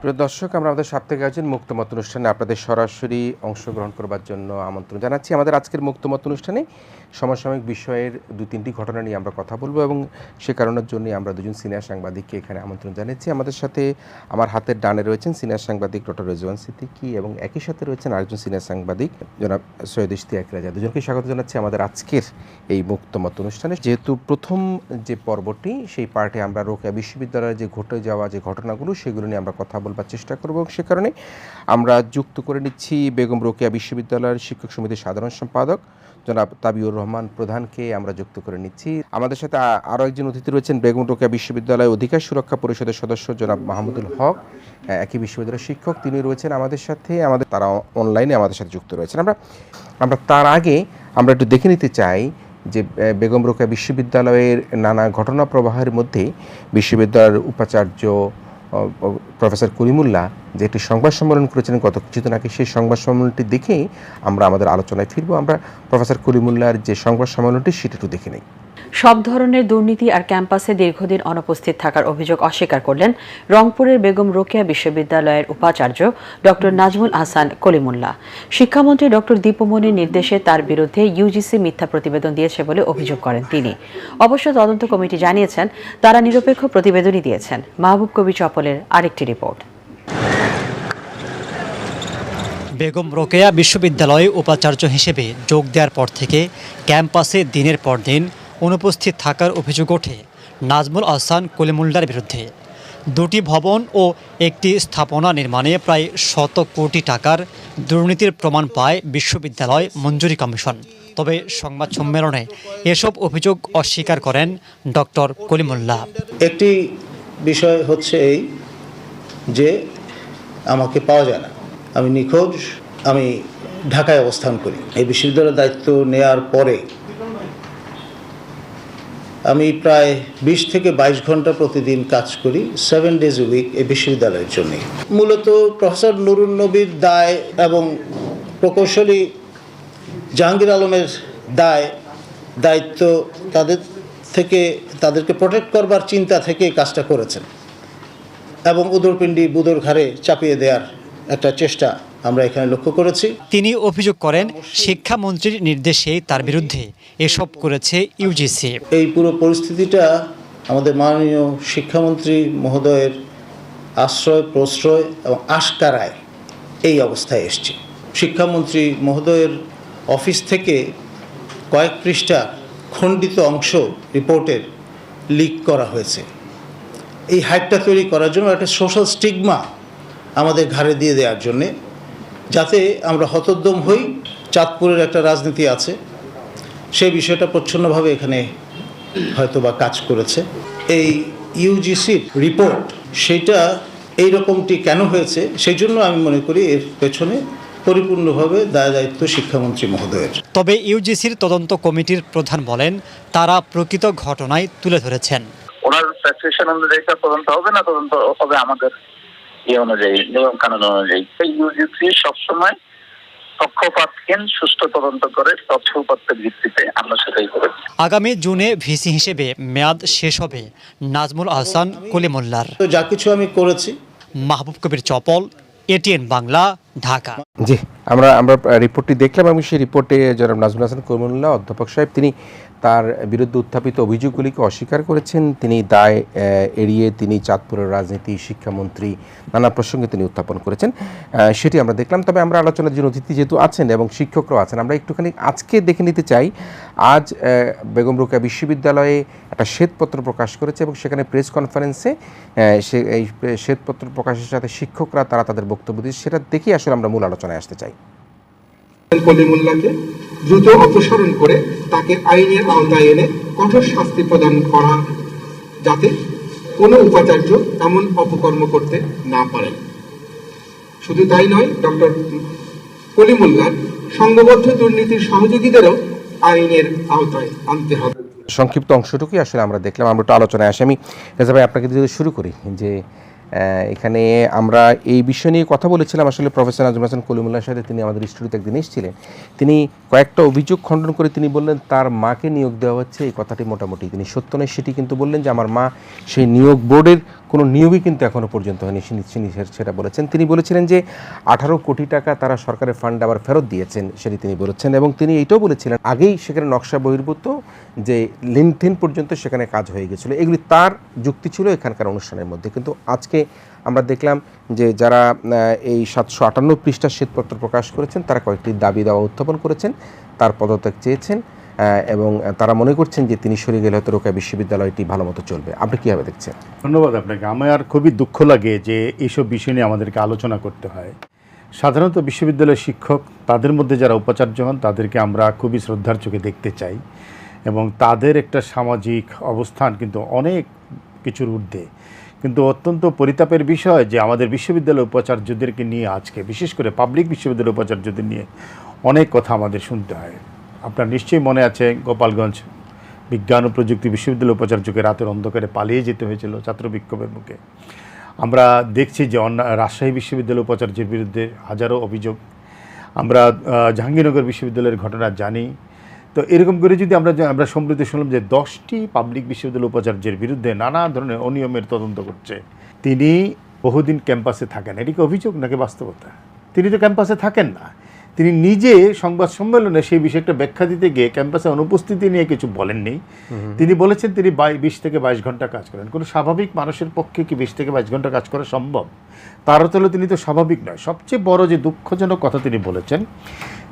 প্রিয় দর্শক, আমরা আমাদের সাপ্তাহিক আয়োজন মুক্তমত অনুষ্ঠানে আপনাদের সরাসরি অংশগ্রহণ করবার জন্য আমন্ত্রণ জানাচ্ছি। আমাদের আজকের মুক্তমত অনুষ্ঠানে সমসাময়িক বিষয়ের 2-3টি ঘটনা নিয়ে আমরা কথা বলবো এবং সে কারণের জন্যই আমরা দুজন সিনিয়র সাংবাদিককে এখানে আমন্ত্রণ জানাচ্ছি। আমাদের সাথে আমার হাতের ডানে রয়েছেন সিনিয়র সাংবাদিক ডক্টর রেজওয়ান সিদ্দিকী এবং একই সাথে রয়েছেন আরেকজন সিনিয়র সাংবাদিক জনাব সৈয়দ ইশতিয়াক রাজা। দুজনকে স্বাগত জানাচ্ছি আমাদের আজকের এই মুক্তমত অনুষ্ঠানে। যেহেতু প্রথম যে পর্বটি, সেই পার্টে আমরা রোকেয়া বিশ্ববিদ্যালয়ে যে ঘটে যাওয়া যে ঘটনাগুলো সেগুলো নিয়ে আমরা কথা বলবার চেষ্টা করব। সে কারণে আমরা যুক্ত করে নিচ্ছি বেগম রোকেয়া বিশ্ববিদ্যালয়ের শিক্ষক সমিতির সাধারণ সম্পাদক জনাব তাবিউর রহমান প্রধানকে আমরা যুক্ত করে নিচ্ছি। আমাদের সাথে আরও একজন অতিথি রয়েছেন বেগম রোকেয়া বিশ্ববিদ্যালয় অধিকার সুরক্ষা পরিষদের সদস্য জনাব মাহমুদুল হক, একই বিশ্ববিদ্যালয়ের শিক্ষক, তিনি রয়েছেন আমাদের সাথে। তারা অনলাইনে আমাদের সাথে যুক্ত রয়েছেন। আমরা তার আগে আমরা একটু দেখে নিতে চাই যে বেগম রোকেয়া বিশ্ববিদ্যালয়ের নানা ঘটনা প্রবাহের মধ্যে বিশ্ববিদ্যালয়ের উপাচার্য প্রফেসর কলিমুল্লাহ যে একটি সংবাদ সম্মেলন করেছিলেন গত কিছুদিন আগে, সেই সংবাদ সম্মেলনটি দেখেই আমরা আমাদের আলোচনায় ফিরব। আমরা প্রফেসর কলিমুল্লাহর যে সংবাদ সম্মেলনটি সেটা একটু দেখে নিই। সব ধরনের দুর্নীতি আর ক্যাম্পাসে দীর্ঘদিন অনুপস্থিত থাকার অভিযোগ অস্বীকার করলেন রংপুরের বেগম রোকেয়া বিশ্ববিদ্যালয়ের উপাচার্য ডক্টর নাজমুল আহসান কলিমুল্লাহ। শিক্ষামন্ত্রী ডক্টর দীপমনির নির্দেশে তার বিরুদ্ধে ইউজিসি মিথ্যা প্রতিবেদন দিয়েছে বলে অভিযোগ করেন তিনি। অবশ্য তদন্ত কমিটি জানিয়েছেন তারা নিরপেক্ষ প্রতিবেদনই দিয়েছেন। মাহবুব কবির চপলের আরেকটি রিপোর্ট। বেগম রোকেয়া বিশ্ববিদ্যালয়ে উপাচার্য হিসেবে যোগ দেওয়ার পর থেকে ক্যাম্পাসে দিনের পর দিন অনুপস্থিত থাকার অভিযোগ ওঠে নাজমুল আহসান কলিমুল্লাহর বিরুদ্ধে। 2টি ভবন ও একটি স্থাপনা নির্মাণে প্রায় 100 কোটি টাকার দুর্নীতির প্রমাণ পায় বিশ্ববিদ্যালয় মঞ্জুরি কমিশন। তবে সংবাদ সম্মেলনে এসব অভিযোগ অস্বীকার করেন ডক্টর কলিমুল্লাহ। একটি বিষয় হচ্ছে এই যে আমাকে পাওয়া যায় না, আমি নিখোঁজ, আমি ঢাকায় অবস্থান করি। এই বিশ্ববিদ্যালয়ের দায়িত্ব নেয়ার পরে আমি প্রায় 20 থেকে 22 ঘন্টা প্রতিদিন কাজ করি, 7 ডেজ এ উইক এই বিশ্ববিদ্যালয়ের জন্য। মূলত প্রফেসর নুরুন নবীর দায় এবং প্রকৌশলী জাহাঙ্গীর আলমের দায়িত্ব তাদেরকে প্রোটেক্ট করবার চিন্তা থেকে কাজটা করেছেন এবং উদরপিণ্ডি বুদর ঘাড়ে চাপিয়ে দেওয়ার একটা চেষ্টা আমরা এখানে লক্ষ্য করেছি। তিনি অভিযোগ করেন শিক্ষামন্ত্রীর নির্দেশে তার বিরুদ্ধে এসব করেছে ইউজিসি। এই পুরো পরিস্থিতিটা আমাদের মাননীয় শিক্ষামন্ত্রী মহোদয়ের আশ্রয় প্রশ্রয় এবং আশকারায় এই অবস্থায় এসছে। শিক্ষামন্ত্রী মহোদয়ের অফিস থেকে কয়েক পৃষ্ঠা খণ্ডিত অংশ রিপোর্টের লিক করা হয়েছে। এই হাইপটা তৈরি করার জন্য একটা সোশ্যাল স্টিগমা আমাদের ঘাড়ে দিয়ে দেওয়ার জন্যে, যাতে আমরা হতোদ্যম হই। চাঁদপুরের একটা রাজনীতি আছে, সেই বিষয়টা প্রচ্ছন্নভাবে এখানে হয়তো বা কাজ করেছে। এই ইউজিসির রিপোর্ট সেটা এই রকমটি কেন হয়েছে, সেই জন্য আমি মনে করি এর পেছনে পরিপূর্ণভাবে দায়িত্ব শিক্ষামন্ত্রী মহোদয়ের। তবে ইউজিসির তদন্ত কমিটির প্রধান বলেন তারা প্রকৃত ঘটনায় তুলে ধরেছেন। ওনার প্রেসক্রিপশন অনুযায়ী তদন্ত হবে না, তদন্ত হবে আমাদের অনুযায়ী, নিয়ম কানুন অনুযায়ী। ইউজিসি সবসময় পক্ষপাতহীন সুষ্ঠু তদন্ত করে তথ্য উপাত্তের ভিত্তিতে আমরা সেটাই করেছি। আগামী জুনে ভিসি হিসেবে মেয়াদ শেষ হবে নাজমুল আহসান কলিমুল্লাহর। যা কিছু আমি করেছি। মাহবুব কবির চপল, এটিএন বাংলা, ঢাকা। জি, আমরা রিপোর্টটি দেখলাম এবং সেই রিপোর্টে জনাব নাজমুল হাসান কলিমুল্লাহ অধ্যাপক সাহেব তিনি তার বিরুদ্ধে উত্থাপিত অভিযোগগুলিকে অস্বীকার করেছেন। তিনি দায় এড়িয়ে তিনি চাঁদপুরের রাজনীতি, শিক্ষামন্ত্রী নানা প্রসঙ্গে তিনি উত্থাপন করেছেন, সেটি আমরা দেখলাম। তবে আমরা আলোচনার জন্য অতিথি যেহেতু আছেন এবং শিক্ষকরাও আছেন, আমরা একটুখানি আজকে দেখে নিতে চাই। আজ বেগম রোকেয়া বিশ্ববিদ্যালয়ে একটা শ্বেতপত্র প্রকাশ করেছে এবং সেখানে প্রেস কনফারেন্সে এই শ্বেতপত্র প্রকাশের সাথে শিক্ষকরা তারা তাদের বক্তব্য দিয়েছে, সেটা দেখেই আসলে আমরা মূল আলোচনায় আসতে চাই। কলিমুল্লাহকে দ্রুত অপসারণ করে তাকে আইনের আওতায় এনে কঠোর শাস্তি প্রদান করা, যাতে কোনো উপাচার্য এমন অপকর্ম করতে না পারেন। শুধু তাই নয়, ডক্টর কলিমুল্লাহ সংঘবদ্ধ দুর্নীতির সহযোগীদেরও আইনের আওতায় আনতে হবে। সংক্ষিপ্ত অংশটুকুই আসলে আমরা দেখলাম। আমরা একটু আলোচনায় আসি। আমি রেজা ভাই আপনাকে যদি শুরু করি যে এখানে আমরা এই বিষয় নিয়ে কথা বলেছিলাম আসলে প্রফেসর নাজমুল হাসান কলিমুল্লাহর সাথে। তিনি আমাদের স্টুডিওতে একদিন এসেছিলেন। তিনি কয়েকটা অভিযোগ খণ্ডন করে তিনি বললেন তার মাকে নিয়োগ দেওয়া হচ্ছে, এই কথাটি মোটামুটি তিনি সত্য নয় সেটি কিন্তু বললেন যে আমার মা সেই নিয়োগ বোর্ডের কোনো নিয়োগই কিন্তু এখনও পর্যন্ত হয়নি, তিনি সেটা বলেছেন। তিনি বলেছিলেন যে 18 কোটি টাকা তারা সরকারের ফান্ড আবার ফেরত দিয়েছেন, সেটি তিনি বলেছেন। এবং তিনি এইটাও বলেছিলেন আগেই সেখানে নকশা বহির্ভূত যে লেনদেন পর্যন্ত সেখানে কাজ হয়ে গেছিলো। এগুলি তার যুক্তি ছিল এখানকার অনুষ্ঠানের মধ্যে। কিন্তু আজকে আমরা দেখলাম যে যারা এই 758 পৃষ্ঠার শ্বেতপত্র প্রকাশ করেছেন তারা কয়েকটি দাবি দাওয়া উত্থাপন করেছেন, তার পদত্যাগ চেয়েছেন এবং তারা মনে করছেন যে তিনি সরে গেলে হয়তো রোকেয়া বিশ্ববিদ্যালয়টি ভালো মতো চলবে। আপনি কীভাবে দেখছেন? ধন্যবাদ আপনাকে। আমার খুবই দুঃখ লাগে যে এইসব বিষয় নিয়ে আমাদেরকে আলোচনা করতে হয়। সাধারণত বিশ্ববিদ্যালয়ের শিক্ষক, তাদের মধ্যে যারা উপাচার্য হন তাদেরকে আমরা খুবই শ্রদ্ধার চোখে দেখতে চাই এবং তাদের একটা সামাজিক অবস্থান কিন্তু অনেক কিছুর ঊর্ধ্বে। কিন্তু অত্যন্ত পরিতাপের বিষয় যে আমাদের বিশ্ববিদ্যালয় উপাচার্যদেরকে নিয়ে আজকে, বিশেষ করে পাবলিক বিশ্ববিদ্যালয় উপাচার্যদের নিয়ে অনেক কথা আমাদের শুনতে হয়। আপনার নিশ্চয়ই মনে আছে গোপালগঞ্জ বিজ্ঞান ও প্রযুক্তি বিশ্ববিদ্যালয় উপাচার্যকে রাতের অন্ধকারে পালিয়ে যেতে হয়েছিল ছাত্র বিক্ষোভের মুখে। আমরা দেখছি যে রাজশাহী বিশ্ববিদ্যালয় উপাচার্যের বিরুদ্ধে হাজারো অভিযোগ। আমরা জাহাঙ্গীরনগর বিশ্ববিদ্যালয়ের ঘটনা জানি। তো এরকম করে যদি আমরা সম্প্রতি শুনলাম যে 10টি পাবলিক বিশ্ববিদ্যালয় উপাচার্যের বিরুদ্ধে নানা ধরনের অনিয়মের তদন্ত করছে। তিনি বহুদিন ক্যাম্পাসে থাকেন, এটি কি অভিযোগ নাকি বাস্তবতা? তিনি তো ক্যাম্পাসে থাকেন না। তিনি নিজে সংবাদ সম্মেলনে সেই বিষয়টা ব্যাখ্যা দিতে গিয়ে ক্যাম্পাসে অনুপস্থিতি নিয়ে কিছু বলেননি। তিনি বলেছেন তিনি 20 থেকে 22 ঘন্টা কাজ করেন। কোনো স্বাভাবিক মানুষের পক্ষে কি 20 থেকে 22 ঘন্টা কাজ করা সম্ভব? তার অর্থ হলো তিনি তো স্বাভাবিক নয়। সবচেয়ে বড় যে দুঃখজনক কথা তিনি বলেছেন,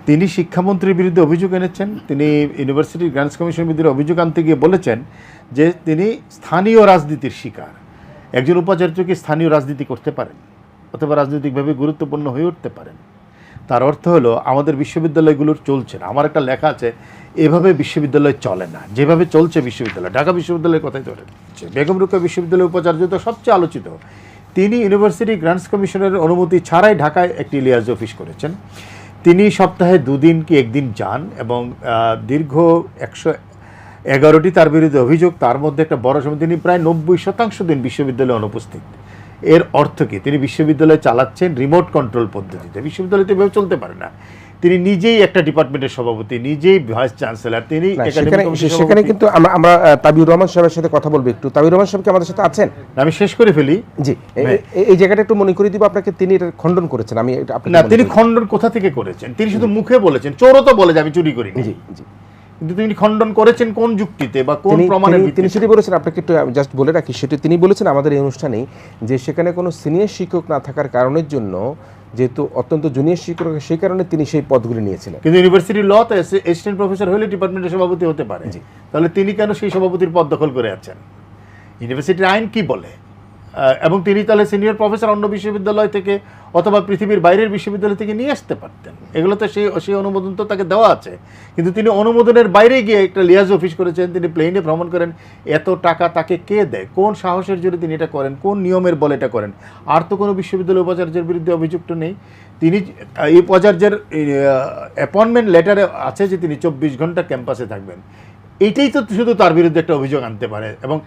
তিনি শিক্ষামন্ত্রীর বিরুদ্ধে অভিযোগ এনেছেন। তিনি ইউনিভার্সিটি গ্রান্টস কমিশনের বিরুদ্ধে অভিযোগ আনতে গিয়ে বলেছেন যে তিনি স্থানীয় রাজনীতির শিকার। একজন উপাচার্য কি স্থানীয় রাজনীতি করতে পারেন অথবা রাজনৈতিকভাবে গুরুত্বপূর্ণ হয়ে উঠতে পারেন? তার অর্থ হলো আমাদের বিশ্ববিদ্যালয়গুলোর চলছে না। আমার একটা লেখা আছে, এভাবে বিশ্ববিদ্যালয় চলে না, যেভাবে চলছে বিশ্ববিদ্যালয়। ঢাকা বিশ্ববিদ্যালয়ের কথাই ধরে বেগম রোকেয়া বিশ্ববিদ্যালয়ের উপাচার্য তো সবচেয়ে আলোচিত। তিনি ইউনিভার্সিটি গ্রান্টস কমিশনের অনুমতি ছাড়াই ঢাকায় একটি লিয়াজ অফিস করেছেন। তিনি সপ্তাহে 2 দিন কি 1 দিন যান এবং দীর্ঘ 111টি তার বিরুদ্ধে অভিযোগ। তার মধ্যে একটা বড় সময় তিনি প্রায় 90% দিন বিশ্ববিদ্যালয়ে অনুপস্থিত। এর অর্থ কি? তিনি বিশ্ববিদ্যালয় চালাচ্ছেন রিমোট কন্ট্রোল পদ্ধতিতে। বিশ্ববিদ্যালয়তে এভাবে চলতে পারে না। তিনি নিজেই একটা ডিপার্টমেন্টের সভাপতি, নিজেই ভাইস চ্যান্সেলর, তিনি সেখানে কিন্তু আমরা তাবিউর রহমান সাহেবের সাথে কথা বলবো একটু। তাবিউর রহমান সাহেব কি আমাদের সাথে আছেন? আমি শেষ করে ফেলি। জি, এই জায়গাটা একটু মনে করে দিব আপনাকে। তিনি এটা খণ্ডন করেছেন। আমি না, তিনি খণ্ডন কোথা থেকে করেছেন? তিনি শুধু মুখে বলেছেন, চোরও তো বলে যে আমি চুরি করিনি। জি জি, কিন্তু তিনি খণ্ডন করেছেন কোন যুক্তিতে বা কোন প্রমাণের ভিত্তিতে? তিনি সেটি বলেছেন, আপনাকে একটু জাস্ট বলে রাখি, সেটি তিনি বলেছেন আমাদের এই অনুষ্ঠানে যে সেখানে কোনো সিনিয়র শিক্ষক না থাকার কারণের জন্য, যেহেতু অত্যন্ত জুনিয়র শিক্ষক, সেই কারণে তিনি সেই পদগুলি নিয়েছিলেন। কিন্তু ইউনিভার্সিটি লতে অ্যাসিস্ট্যান্ট প্রফেসর হলে ডিপার্টমেন্টের সভাপতি হতে পারে। তাহলে তিনি কেন সেই সভাপতির পদ দখল করে আছেন? ইউনিভার্সিটির আইন কি বলে? এবং তিনি তাহলে সিনিয়র প্রফেসর অন্য বিশ্ববিদ্যালয় থেকে অথবা পৃথিবীর বাইরের বিশ্ববিদ্যালয় থেকে নিয়ে আসতে পারতেন। এগুলো তো সেই অনুমোদন তো তাকে দেওয়া আছে। কিন্তু তিনি অনুমোদনের বাইরে গিয়ে একটা লিয়াজ অফিস করেছেন, তিনি প্লেনে ভ্রমণ করেন। এত টাকা তাকে কে দেয়? কোন সাহসের জোরে তিনি এটা করেন? কোন নিয়মের বলে এটা করেন? আর তো কোনো বিশ্ববিদ্যালয় উপাচার্যের বিরুদ্ধে অভিযুক্ত নেই। তিনি এই উপাচার্যের অ্যাপয়েন্টমেন্ট লেটারে আছে যে তিনি 24 ঘন্টা ক্যাম্পাসে থাকবেন। এইটাই তো শুধু তার বিরুদ্ধে একটা অভিযোগ আনতে পারে। এবং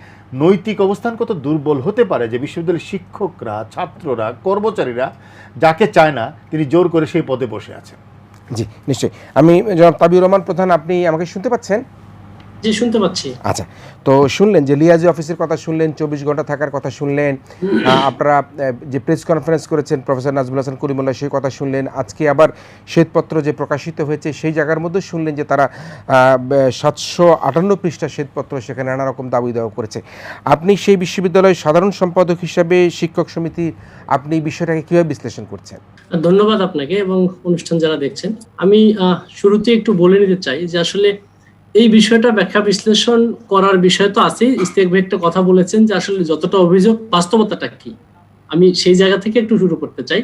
নৈতিক অবস্থান কত দুর্বল হতে পারে যে বিশ্ববিদ্যালয়ের শিক্ষকরা, ছাত্ররা, কর্মচারীরা যাকে চায় না তিনি জোর করে সেই পদে বসে আছেন। জি নিশ্চয়ই। আমি জনাব তাবিউর রহমান প্রধান, আপনি আমাকে শুনতে পাচ্ছেন? জি, শুনতে পাচ্ছি। আচ্ছা, তো শুনলেন যে লিয়াজি অফিসের কথা শুনলেন, 24 ঘন্টা থাকার কথা শুনলেন, আপনারা যে প্রেস কনফারেন্স করেছেন প্রফেসর নাজমুল হাসান কলিমুল্লাহ সেই কথা শুনলেন, আজকে আবার শ্বেতপত্র যে প্রকাশিত হয়েছে সেই জায়গার মধ্যে শুনলেন যে তারা 758 পৃষ্ঠা শ্বেতপত্র, সেখানে নানা রকম দাবি দেওয়া করেছে। আপনি সেই বিশ্ববিদ্যালয়ের সাধারণ সম্পাদক হিসাবে, শিক্ষক সমিতি, আপনি বিষয়টাকে কীভাবে বিশ্লেষণ করছেন? ধন্যবাদ আপনাকে এবং অনুষ্ঠান যারা দেখছেন। আমি শুরুতে একটু বলে নিতে চাই যে আসলে এই বিষয়টা ব্যাখ্যা বিশ্লেষণ করার বিষয় তো আছেই। ইস্তেক ভাই একটা কথা বলেছেন যে আসলে যতটা অভিযোগ বাস্তবতাটা কি, আমি সেই জায়গা থেকে একটু শুরু করতে চাই।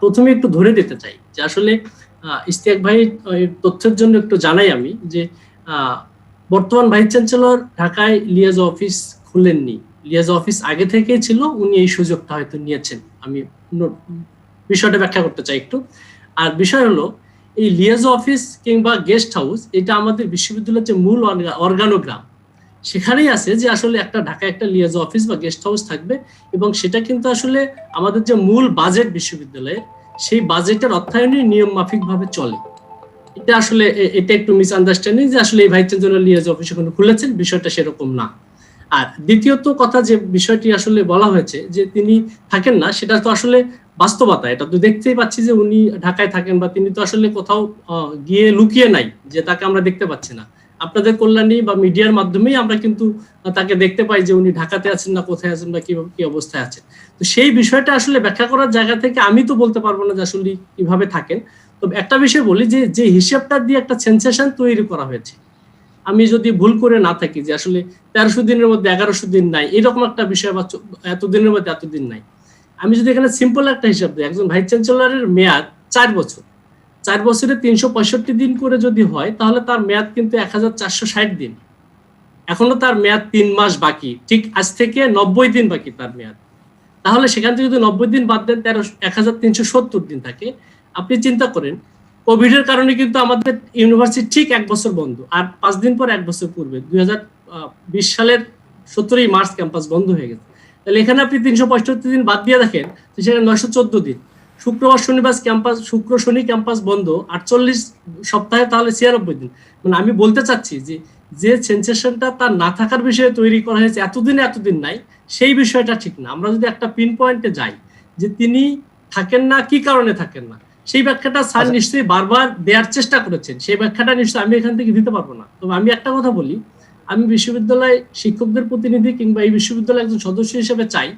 প্রথমে একটু ধরে দিতে চাই যে আসলে ইস্তেক ভাই তথ্যের জন্য একটু জানাই আমি যে বর্তমান ভাইস চ্যান্সেলর ঢাকায় লিয়াজ অফিস খুলেননি। লিয়াজ অফিস আগে থেকেই ছিল, উনি এই সুযোগটা হয়তো নিয়েছেন। আমি বিষয়টা ব্যাখ্যা করতে চাই একটু। আর বিষয় হলো এই লিয়াজ অফিস কিংবা গেস্ট হাউস, এটা আমাদের বিশ্ববিদ্যালয়ের যে মূল অর্গানোগ্রাম, সেখানেই আছে যে আসলে একটা ঢাকায় একটা লিয়াজ অফিস বা গেস্ট হাউস থাকবে, এবং সেটা কিন্তু আসলে আমাদের যে মূল বাজেট বিশ্ববিদ্যালয়ের, সেই বাজেটের অর্থায়নই নিয়ম মাফিক ভাবে চলে। এটা আসলে এটা একটু মিসআন্ডারস্ট্যান্ডিং যে আসলে এই ভাইস চ্যান্সেলর লিয়াজ অফিস ওখানে খুলেছেন, বিষয়টা সেরকম না। আর দ্বিতীয়ত কথা, যে বিষয়টি আসলে বলা হয়েছে যে তিনি থাকেন না, সেটা তো আসলে বাস্তবতা। এটা তো দেখতেই পাচ্ছি যে উনি ঢাকায় থাকেন, বা তিনি তো আসলে কোথাও গিয়ে লুকিয়ে নাই যে তাকে আমরা দেখতে পাচ্ছি না। আপনাদের কল্যাণী বা মিডিয়ার মাধ্যমেই আমরা কিন্তু তাকে দেখতে পাই যে উনি ঢাকাতে আছেন না কোথায় আছেন বা কি অবস্থায় আছেন। তো সেই বিষয়টা আসলে ব্যাখ্যা করার জায়গা থেকে আমি তো বলতে পারবো না যে আসলে কিভাবে থাকেন। তবে একটা বিষয় বলি, যে হিসাবটা দিয়ে একটা সেন্সেশন তৈরি করা হয়েছে, আমি যদি ভুল করে না থাকি, যে আসলে 1300 দিনের মধ্যে 1100 দিন নাই, এরকম একটা বিষয়, বা এতদিনের মধ্যে এতদিন নাই। আমি যদি এখানে সিম্পল একটা হিসাব দিই, একজন ভাইস চ্যান্সেলরের মেয়াদ 4 বছর, 4 বছরে 365 দিন করে যদি হয়, তাহলে তার মেয়াদ কিন্তু 1460 দিন। এখনো তার মেয়াদ 3 মাস বাকি, ঠিক আজ থেকে 90 দিন বাকি তার মেয়াদ। তাহলে সেখান থেকে যদি 90 দিন বাদ দেন, 1370 দিন থাকে। আপনি চিন্তা করেন, কোভিড এর কারণে কিন্তু আমাদের ইউনিভার্সিটি ঠিক 1 বছর বন্ধ, আর 5 দিন পর 1 বছর পূর্বে 2020 সালের 17 মার্চ ক্যাম্পাস বন্ধ হয়ে গেছে। তাহলে এখানে আপনি 365 দিন বাদ দিয়ে দেখেন, সেখানে 914 দিন। শুক্রবার শনিবার ক্যাম্পাস, শুক্র শনি ক্যাম্পাস বন্ধ, 48 সপ্তাহে তাহলে 96 দিন। মানে আমি বলতে চাচ্ছি যে সেন্সেশনটা তার না থাকার বিষয়ে তৈরি করা হয়েছে, এতদিন নাই, সেই বিষয়টা ঠিক না। আমরা যদি একটা পিন পয়েন্টে যাই যে তিনি থাকেন না, কি কারণে থাকেন না, সেই ব্যাখ্যাটা স্যার নিশ্চয়ই বারবার দেওয়ার চেষ্টা করেছেন, সেই ব্যাখ্যাটা নিশ্চয়ই আমি এখান থেকে দিতে পারবো না। তবে আমি একটা কথা বলি, আমি বিশ্ববিদ্যালয় শিক্ষকদের প্রতিনিধি কিংবা এই বিশ্ববিদ্যালয়ের একজন সদস্য হিসেবে চাই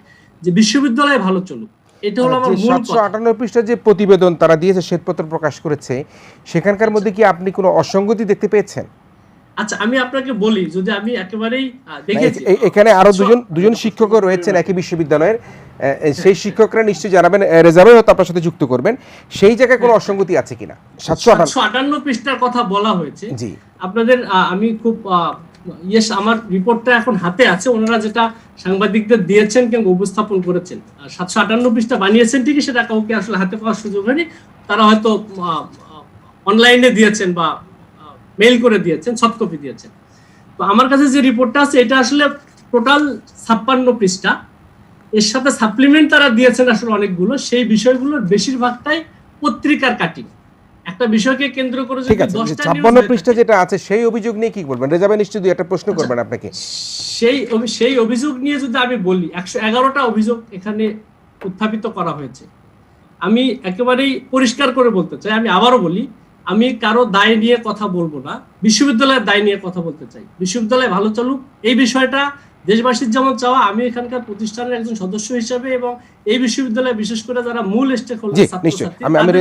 যে বিশ্ববিদ্যালয় ভালো চলুক। এটা হলো আমার মূল কথা। 758 পৃষ্ঠার যে প্রতিবেদন তারা দিয়েছে, শ্বেতপত্র প্রকাশ করেছে, সেখানকার মধ্যে কি আপনি কোনো অসঙ্গতি দেখতে পেয়েছেন? আচ্ছা, আমি আপনাকে বলি, যদি আমি একেবারেই দেখেছি, এখানে আরো দুজন শিক্ষকও রয়েছেন একই বিশ্ববিদ্যালয়ের, সেই শিক্ষকরা নিশ্চয়ই জানাবেন, রেজাবে হয়তো আপনার সাথে যুক্ত করবেন, সেই জায়গায় কোনো অসঙ্গতি আছে কিনা। 758 পৃষ্ঠার কথা বলা হয়েছে। জি, আপনাদের আমি খুব আমার রিপোর্টটা এখন হাতে আছে, ওনারা যেটা সাংবাদিকদের দিয়েছেন কিংবা উপস্থাপন করেছেন, 758 পৃষ্ঠা বানিয়েছেন ঠিকই, সেটা কাউকে আসলে হাতে পাওয়ার সুযোগ হয়নি। তারা হয়তো অনলাইনে দিয়েছেন বা মেইল করে দিয়েছেন, সফট কপি দিয়েছেন। তো আমার কাছে যে রিপোর্টটা আছে, এটা আসলে টোটাল 56 পৃষ্ঠা, এর সাথে সাপ্লিমেন্ট তারা দিয়েছেন আসলে অনেকগুলো। সেই বিষয়গুলোর বেশিরভাগটাই পত্রিকার কাটিং। একটা বিষয়কে কেন্দ্র করে যদি 10টা 56 পৃষ্ঠা যেটা আছে, সেই অভিযোগ নিয়ে কি বলবেন? রেজাবে নিশ্চয়ই দুই একটা প্রশ্ন করবেন আপনাকে। সেই অভিযোগ নিয়ে যদি আমি বলি, 111টা অভিযোগ এখানে উত্থাপিত করা হয়েছে। আমি একেবারেই পরিষ্কার করে বলতে চাই, আমি আবারও বলি, আমি কারো দায় নিয়ে কথা বলবো না, বিশ্ববিদ্যালয়ের দায় নিয়ে কথা বলতে চাই। বিশ্ববিদ্যালয় ভালো চলুক, এই বিষয়টা দেশবাসীর যেমন চাওয়া, আমি এখানকার প্রতিষ্ঠানের একজন সদস্য হিসেবে এবং এই বিশ্ববিদ্যালয়ে বিশেষ করে যারা মূল স্টেক হোল্ডার, আমি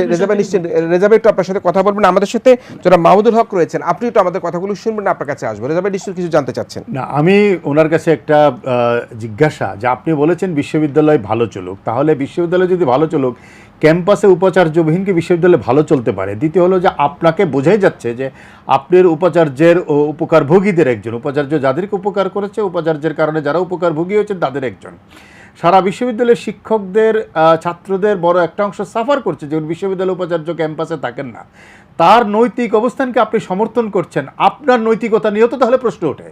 রেজাবে একটু আপনার সাথে কথা বলবেন। আমাদের সাথে যারা মাহমুদুল হক রয়েছেন, আপনি একটু আমাদের কথাগুলো শুনবেন, আপনার কাছে আসবো। রেজাবে নিশ্চয়ই কিছু জানতে চাচ্ছেন। না, আমি ওনার কাছে একটা জিজ্ঞাসা, যে আপনি বলেছেন বিশ্ববিদ্যালয় ভালো চলুক, তাহলে বিশ্ববিদ্যালয় যদি ভালো চলুক, ক্যাম্পাসে উপাচার্যবিহীন কি বিশ্ববিদ্যালয় ভালো চলতে পারে? দ্বিতীয় হলো যে আপনাকে বোঝাই যাচ্ছে যে আপনার উপাচার্যের ও উপকারভোগীদের একজন, উপাচার্য যাদেরকে উপকার করেছে, উপাচার্যের কারণে যারা উপকারভোগী হয়েছেন তাদের একজন। সারা বিশ্ববিদ্যালয়ের শিক্ষকদের, ছাত্রদের বড় একটা অংশ সাফার করছে যে বিশ্ববিদ্যালয় উপাচার্য ক্যাম্পাসে থাকেন না। তার নৈতিক অবস্থানকে আপনি সমর্থন করছেন, আপনার নৈতিকতা নিয়েও তো তাহলে প্রশ্ন ওঠে।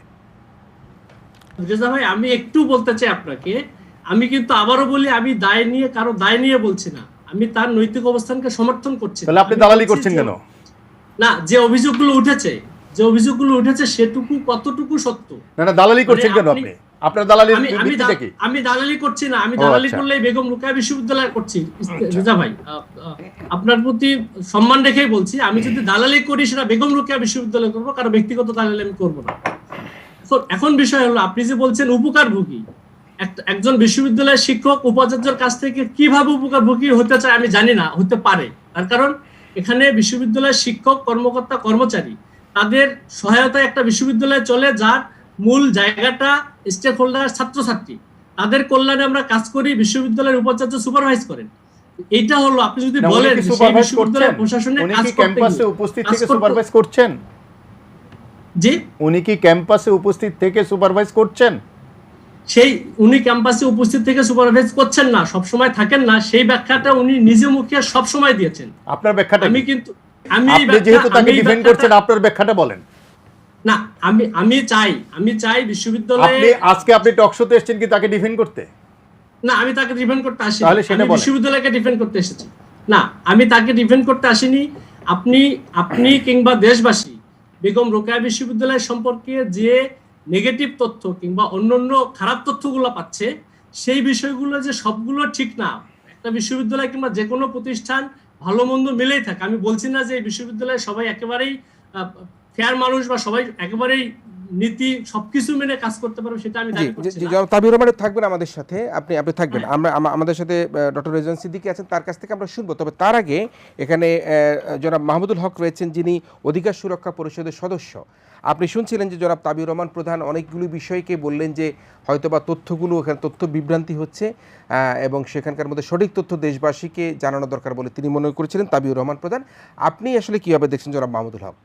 রেজা ভাই, আমি একটু বলতে চাই আপনাকে, আমি কিন্তু আবারও বলি, আমি কারো দায় নিয়ে বলছি না, আমি তার নৈতিক অবস্থানকে সমর্থন করছি। তাহলে আপনি দালালি করছেন কেন? না, যে অভিযোগগুলো উঠেছে সেটুকু কতটুকু সত্য? না, দালালি করছেন কেন আপনি? আপনার দালালির ভিত্তিটা কি? আমি দালালি করছি না, আমি দালালি করলেই বেগম রোকেয়া বিশ্ববিদ্যালয় করছি। রেজা ভাই, আপনার প্রতি সম্মান রেখেই বলছি, আমি যদি দালালি করি সেটা বেগম রোকেয়া বিশ্ববিদ্যালয় করবো, কারণ ব্যক্তিগত দালালি আমি করবো না। এখন বিষয় হলো, আপনি যে বলছেন উপকারভোগী, একজন বিশ্ববিদ্যালয়ের শিক্ষক উপাচার্যের কাছ থেকে কিভাবে উপকারভোগী হতে চায় আমি জানি না, হতে পারে। তার কারণ এখানে বিশ্ববিদ্যালয়ের শিক্ষক, কর্মকর্তা, কর্মচারী, তাদের সহায়তায় একটা বিশ্ববিদ্যালয় চলে, যার মূল জায়গাটা স্টেক হোল্ডার ছাত্রছাত্রী, তাদের কল্যাণে আমরা কাজ করি। বিশ্ববিদ্যালয়ের উপাচার্য সুপারভাইজ করেন। এইটা হলো, আপনি যদি বলেন বিশ্ববিদ্যালয় প্রশাসনে ক্যাম্পাসে উপস্থিত থেকে সুপারভাইজ করছেন, জি, উনি কি ক্যাম্পাসে উপস্থিত থেকে সুপারভাইজ করছেন? উনি ক্যাম্পাসে উপস্থিত থেকে সুপারভাইজ করছেন না, সবসময় থাকেন না, সেই ব্যাখ্যাটা উনি নিজে মুখে সবসময় দিয়েছেন। আপনার ব্যাখ্যাটা? আমি কিন্তু যেহেতু তাকে ডিফেন্ড করছেন, আপনার ব্যাখ্যাটা বলেন। না, আমি চাই বিশ্ববিদ্যালয়ে আজকে আপনি টক শোতে এসেছেন কি তাকে ডিফেন্ড করতে? না, আমি তাকে ডিফেন্ড করতে আসিনি, তাহলে সেটা আমি বলেন। বিশ্ববিদ্যালয়কে ডিফেন্ড করতে এসেছি। না, আমি তাকে ডিফেন্ড করতে আসিনি। আপনি কিংবা দেশবাসী বেগম রোকেয়া বিশ্ববিদ্যালয় সম্পর্কে যে নেগেটিভ তথ্য কিংবা অন্যান্য খারাপ তথ্যগুলো পাচ্ছে, সেই বিষয়গুলো যে সবগুলো ঠিক না। একটা বিশ্ববিদ্যালয় কিংবা যে কোনো প্রতিষ্ঠান ভালো মন্দ মিলেই থাকে। আমি বলছি না যে এই বিশ্ববিদ্যালয়ে সবাই একেবারেই ফেয়ার মানুষ বা সবাই একেবারেই নীতি সবকিছু মেনে কাজ করতে পারবে, সেটা আমি দাবি করছি না। জনাব তাবিউর রহমান থাকবেন আমাদের সাথে, আপনি থাকবেন। আমাদের সাথে ডক্টর রেজওয়ান সিদ্দিকী আছেন, তার কাছ থেকে আমরা শুনবো। তবে তার আগে এখানে জনাব মাহমুদুল হক রয়েছেন, যিনি অধিকার সুরক্ষা পরিষদের সদস্য। আপনি শুনছিলেন যে জনাব তাবিউর রহমান প্রধান অনেকগুলো বিষয়কে বললেন যে হয়তোবা তথ্যগুলো এখানে তথ্য বিভ্রান্তি হচ্ছে এবং সেখানকার মধ্যে সঠিক তথ্য দেশবাসীকে জানানো দরকার বলে তিনি মনে করেছিলেন তাবিউর রহমান প্রধান। আপনি আসলে কিভাবে দেখছেন জনাব মাহমুদুল হক?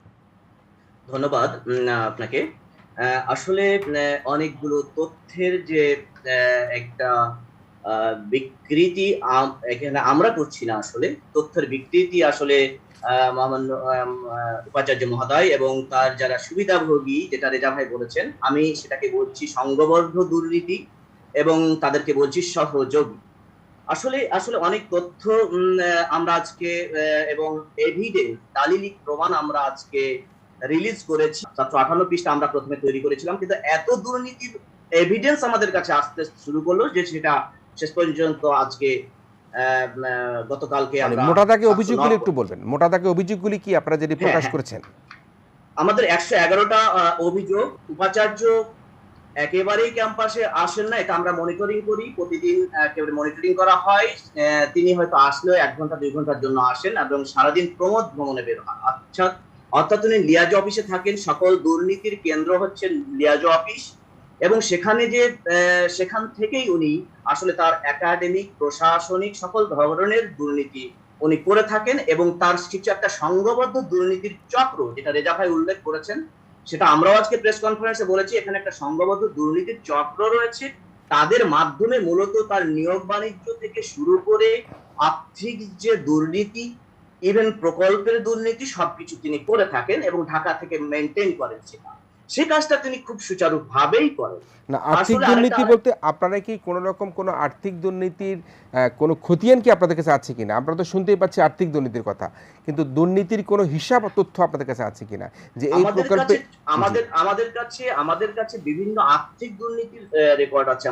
ধন্যবাদ আপনাকে। আসলে অনেকগুলো তথ্যের যে একটা বিকৃতি এখানে আমরা করছি না, আসলে তথ্যের বিকৃতি আসলে মহামান্য উপাচার্য মহোদয় এবং তার যারা সুবিধাভোগী, যেটা রেজা ভাই বলেছেন, আমি সেটাকে বলছি সংঘবদ্ধ দুর্নীতি এবং তাদেরকে বলছি সহযোগী। আসলে অনেক তথ্য আমরা আজকে এবং এভিডেন্স দালিলিক প্রমাণ আমরা আজকে রিলিজ করেছি। 758 পৃষ্ঠা আমরা প্রথমে তৈরি করেছিলাম, কিন্তু এত দুর্নীতির এভিডেন্স আমাদের কাছে আসতে শুরু করলো যে সেটা শেষ পর্যন্ত আজকে গতকালকে আমরা মোটা দাগে অভিযোগগুলি একটু বলবেন। মোটা দাগে অভিযোগগুলি কি আপনারা যেটি প্রকাশ করেছেন? আমাদের 111টা অভিযোগ। উপাচার্য একেবারেই ক্যাম্পাসে আসেন না, এটা আমরা মনিটরিং করি, প্রতিদিন একেবারে মনিটরিং করা হয়। তিনি হয়তো আসলেও 1 ঘন্টা 2 ঘন্টার জন্য আসেন এবং সারাদিন প্রমোদ ভ্রমণে বের হন। অর্থাৎ উনি লিয়াজো অফিসে থাকেন। সকল দুর্নীতির কেন্দ্র হচ্ছে লিয়াজো অফিস এবং সেখান থেকেই উনি আসলে তার একাডেমিক, প্রশাসনিক সকল ধরনের দুর্নীতি উনি করে থাকেন এবং তার কিছু একটা সংঘবদ্ধ দুর্নীতির চক্র, যেটা রেজা ভাই উল্লেখ করেছেন, সেটা আমরাও আজকে প্রেস কনফারেন্সে বলেছি। এখানে একটা সংঘবদ্ধ দুর্নীতির চক্র রয়েছে, তাদের মাধ্যমে মূলত তার নিয়োগ বাণিজ্য থেকে শুরু করে আর্থিক যে দুর্নীতি, ইভেন প্রকল্পের দুর্নীতি, সবকিছু তিনি করে থাকেন এবং ঢাকা থেকে মেনটেন করেন সেটা। সেই কাজটা তিনি খুব সুচারুভাবেই করেন। না, আর্থিক দুর্নীতি বলতে আপনারা কি কোনো রকম কোনো আর্থিক দুর্নীতির কোনো খতিয়ান কি আপনাদের কাছে আছে কিনা? আমরা তো শুনতেই পাচ্ছি আর্থিক দুর্নীতির কথা, কিন্তু দুর্নীতির কোনো হিসাব তথ্য আপনাদের কাছে আছে কিনা যে এই প্রকল্পে? আমাদের কাছে বিভিন্ন আর্থিক দুর্নীতির রেকর্ড আছে।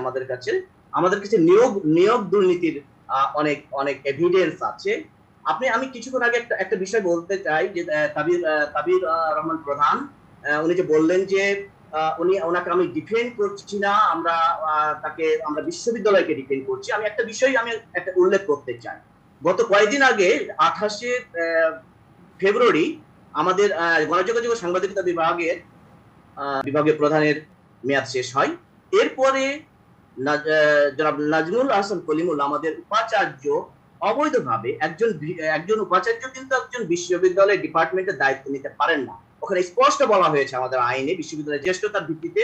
আমাদের কাছে নিয়োগ দুর্নীতির অনেক এভিডেন্স আছে। আমি কিছুক্ষণ আগে একটা বিষয় বলতে চাই যে তাবির রহমান প্রধান উনি যে বললেন যে ওনাকে আমি ডিফেন্ড করছি না, আমরা বিশ্ববিদ্যালয়কে ডিফেন্ড করছি। আমি একটা বিষয় উল্লেখ করতে চাই। গত কয়েকদিন আগে 28 ফেব্রুয়ারি আমাদের গণযোগাযোগ ও সাংবাদিকতা বিভাগীয় প্রধানের মেয়াদ শেষ হয়। এরপরে জনাব নাজমুল হাসান কলিমুল্লাহ, আমাদের উপাচার্য, অবৈধভাবে একজন উপাচার্য কিন্তু একজন বিশ্ববিদ্যালয়ের ডিপার্টমেন্টের দায়িত্ব নিতে পারেন না। ওখানে স্পষ্ট বলা হয়েছে আমাদের আইনে বিশ্ববিদ্যালয়ের জ্যেষ্ঠতার ভিত্তিতে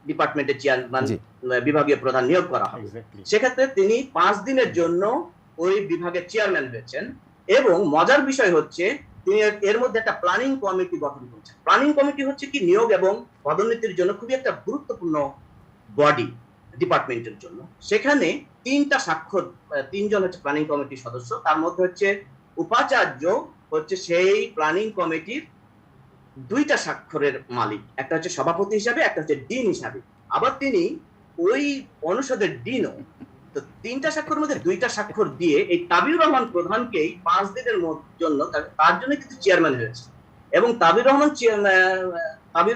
ডিপার্টমেন্টের চেয়ারম্যান, বিভাগীয় প্রধান নিয়োগ করা হয়। সেক্ষেত্রে তিনি 5 দিনের জন্য ওই বিভাগের চেয়ারম্যান হয়েছেন এবং মজার বিষয় হচ্ছে তিনি এর মধ্যে একটা প্ল্যানিং কমিটি গঠন করেছেন। প্ল্যানিং কমিটি হচ্ছে কি নিয়োগ এবং পদোন্নতির জন্য খুবই একটা গুরুত্বপূর্ণ বডি ডিপার্টমেন্টের জন্য। সেখানে 3 জন হচ্ছে প্ল্যানিং কমিটির সদস্য। তার মধ্যে হচ্ছে উপাচার্য হচ্ছে সেই প্ল্যানিং কমিটির 2টা স্বাক্ষরের মালিক, একটা হচ্ছে সভাপতি হিসাবে, একটা হচ্ছে ডিন হিসাবে। আবার তিনি ওই অনুষদের ডিনও। তো 3টা স্বাক্ষরের মধ্যে 2টা স্বাক্ষর দিয়ে এই তাবিউর রহমান প্রধানকেই 5 দিনের জন্য তার জন্য কিন্তু চেয়ারম্যান হয়েছে এবং তাবিউর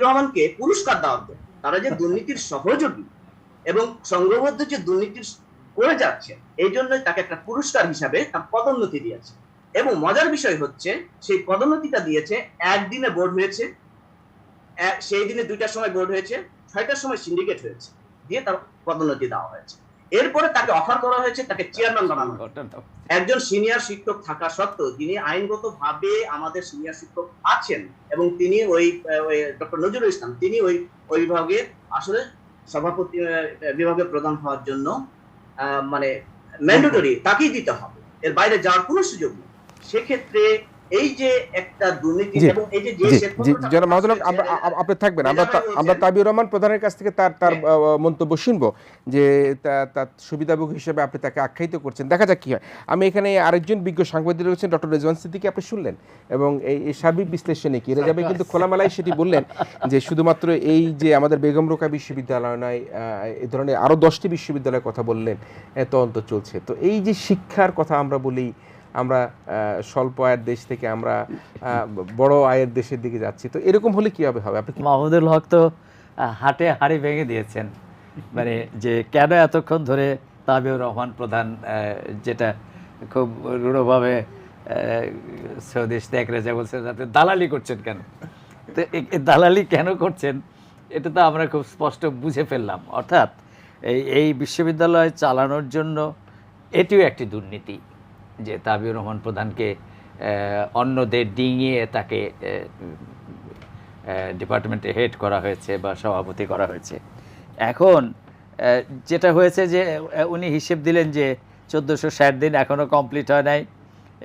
রহমানকে পুরস্কার দেওয়া হতো। তারা যে দুর্নীতির সহযোগী এবং সংঘবদ্ধ যে দুর্নীতি করে যাচ্ছে, এই জন্যই তাকে একটা পুরস্কার হিসাবে তার পদোন্নতি দিয়েছে। এবং মজার বিষয় হচ্ছে সেই পদোন্নতিটা দিয়েছে একদিনে বোর্ড হয়েছে, সেই দিনে 2টার সময় বোর্ড হয়েছে, 6টার সময় সিন্ডিকেট হয়েছে, দিয়ে তার পদোন্নতি দেওয়া হয়েছে। এরপরে তাকে অফার করা হয়েছে, তাকে চেয়ারম্যান বানানো। একজন সিনিয়র শিক্ষক থাকা সত্ত্বেও, যিনি আইনগতভাবে আমাদের সিনিয়র শিক্ষক আছেন এবং তিনি ওই ডক্টর নজরুল ইসলাম, তিনি ওই বিভাগের আসলে সভাপতি, বিভাগের প্রধান হওয়ার জন্য মানে ম্যান্ডেটরি তাকেই দিতে হবে, এর বাইরে যাওয়ার কোনো সুযোগ নেই। সেক্ষেত্রে এই যে একটা দুর্নীতি জি, এবং এই যে জি, জি, জনাব মাহমুদুল হক, আপনি থাকবেন, আমরা তাবিউর রহমান প্রধানের কাছ থেকে তার মন্তব্য শুনবো যে তার সুবিধাভোগী হিসেবে আপনি তাকে আখ্যায়িত করছেন, দেখা যাক কি হয়। আমি এখানে আরেকজন বিজ্ঞ সাংবাদিক রয়েছেন, ডক্টর রেজওয়ান সিদ্দিকী, আপনি শুনলেন এবং এই সার্বিক বিশ্লেষণে কি রেজাবে কিন্তু খোলামেলায় সেটি বললেন যে শুধুমাত্র এই যে আমাদের বেগম রোকেয়া বিশ্ববিদ্যালয় নয়, এই ধরনের আরও 10টি বিশ্ববিদ্যালয়ের কথা বললেন, তদন্ত চলছে। তো এই যে শিক্ষার কথা আমরা বলি, আমরা স্বল্প আয়ের দেশ থেকে আমরা বড় আয়ের দেশের দিকে যাচ্ছি, তো এরকম হলে কীভাবে হবে? আপনি মাহমুদুল হক তো হাটে হাড়ি ভেঙে দিয়েছেন, মানে যে কেন এতক্ষণ ধরে তাবিউর রহমান প্রধান যেটা খুব রূঢ়ভাবে সৌদি ইশতিয়াক রেজা বলছেন, আপনি দালালি করছেন কেন? তো দালালি কেন করছেন এটা তো আমরা খুব স্পষ্ট বুঝে ফেললাম। অর্থাৎ এই বিশ্ববিদ্যালয় চালানোর জন্য এটিও একটি দুর্নীতি যে তাবিউর রহমান প্রধানকে অন্যদের ডিঙিয়ে তাকে ডিপার্টমেন্টে হেড করা হয়েছে বা সভাপতি করা হয়েছে। এখন যেটা হয়েছে যে উনি হিসেব দিলেন যে 1460 দিন এখনও কমপ্লিট হয় নাই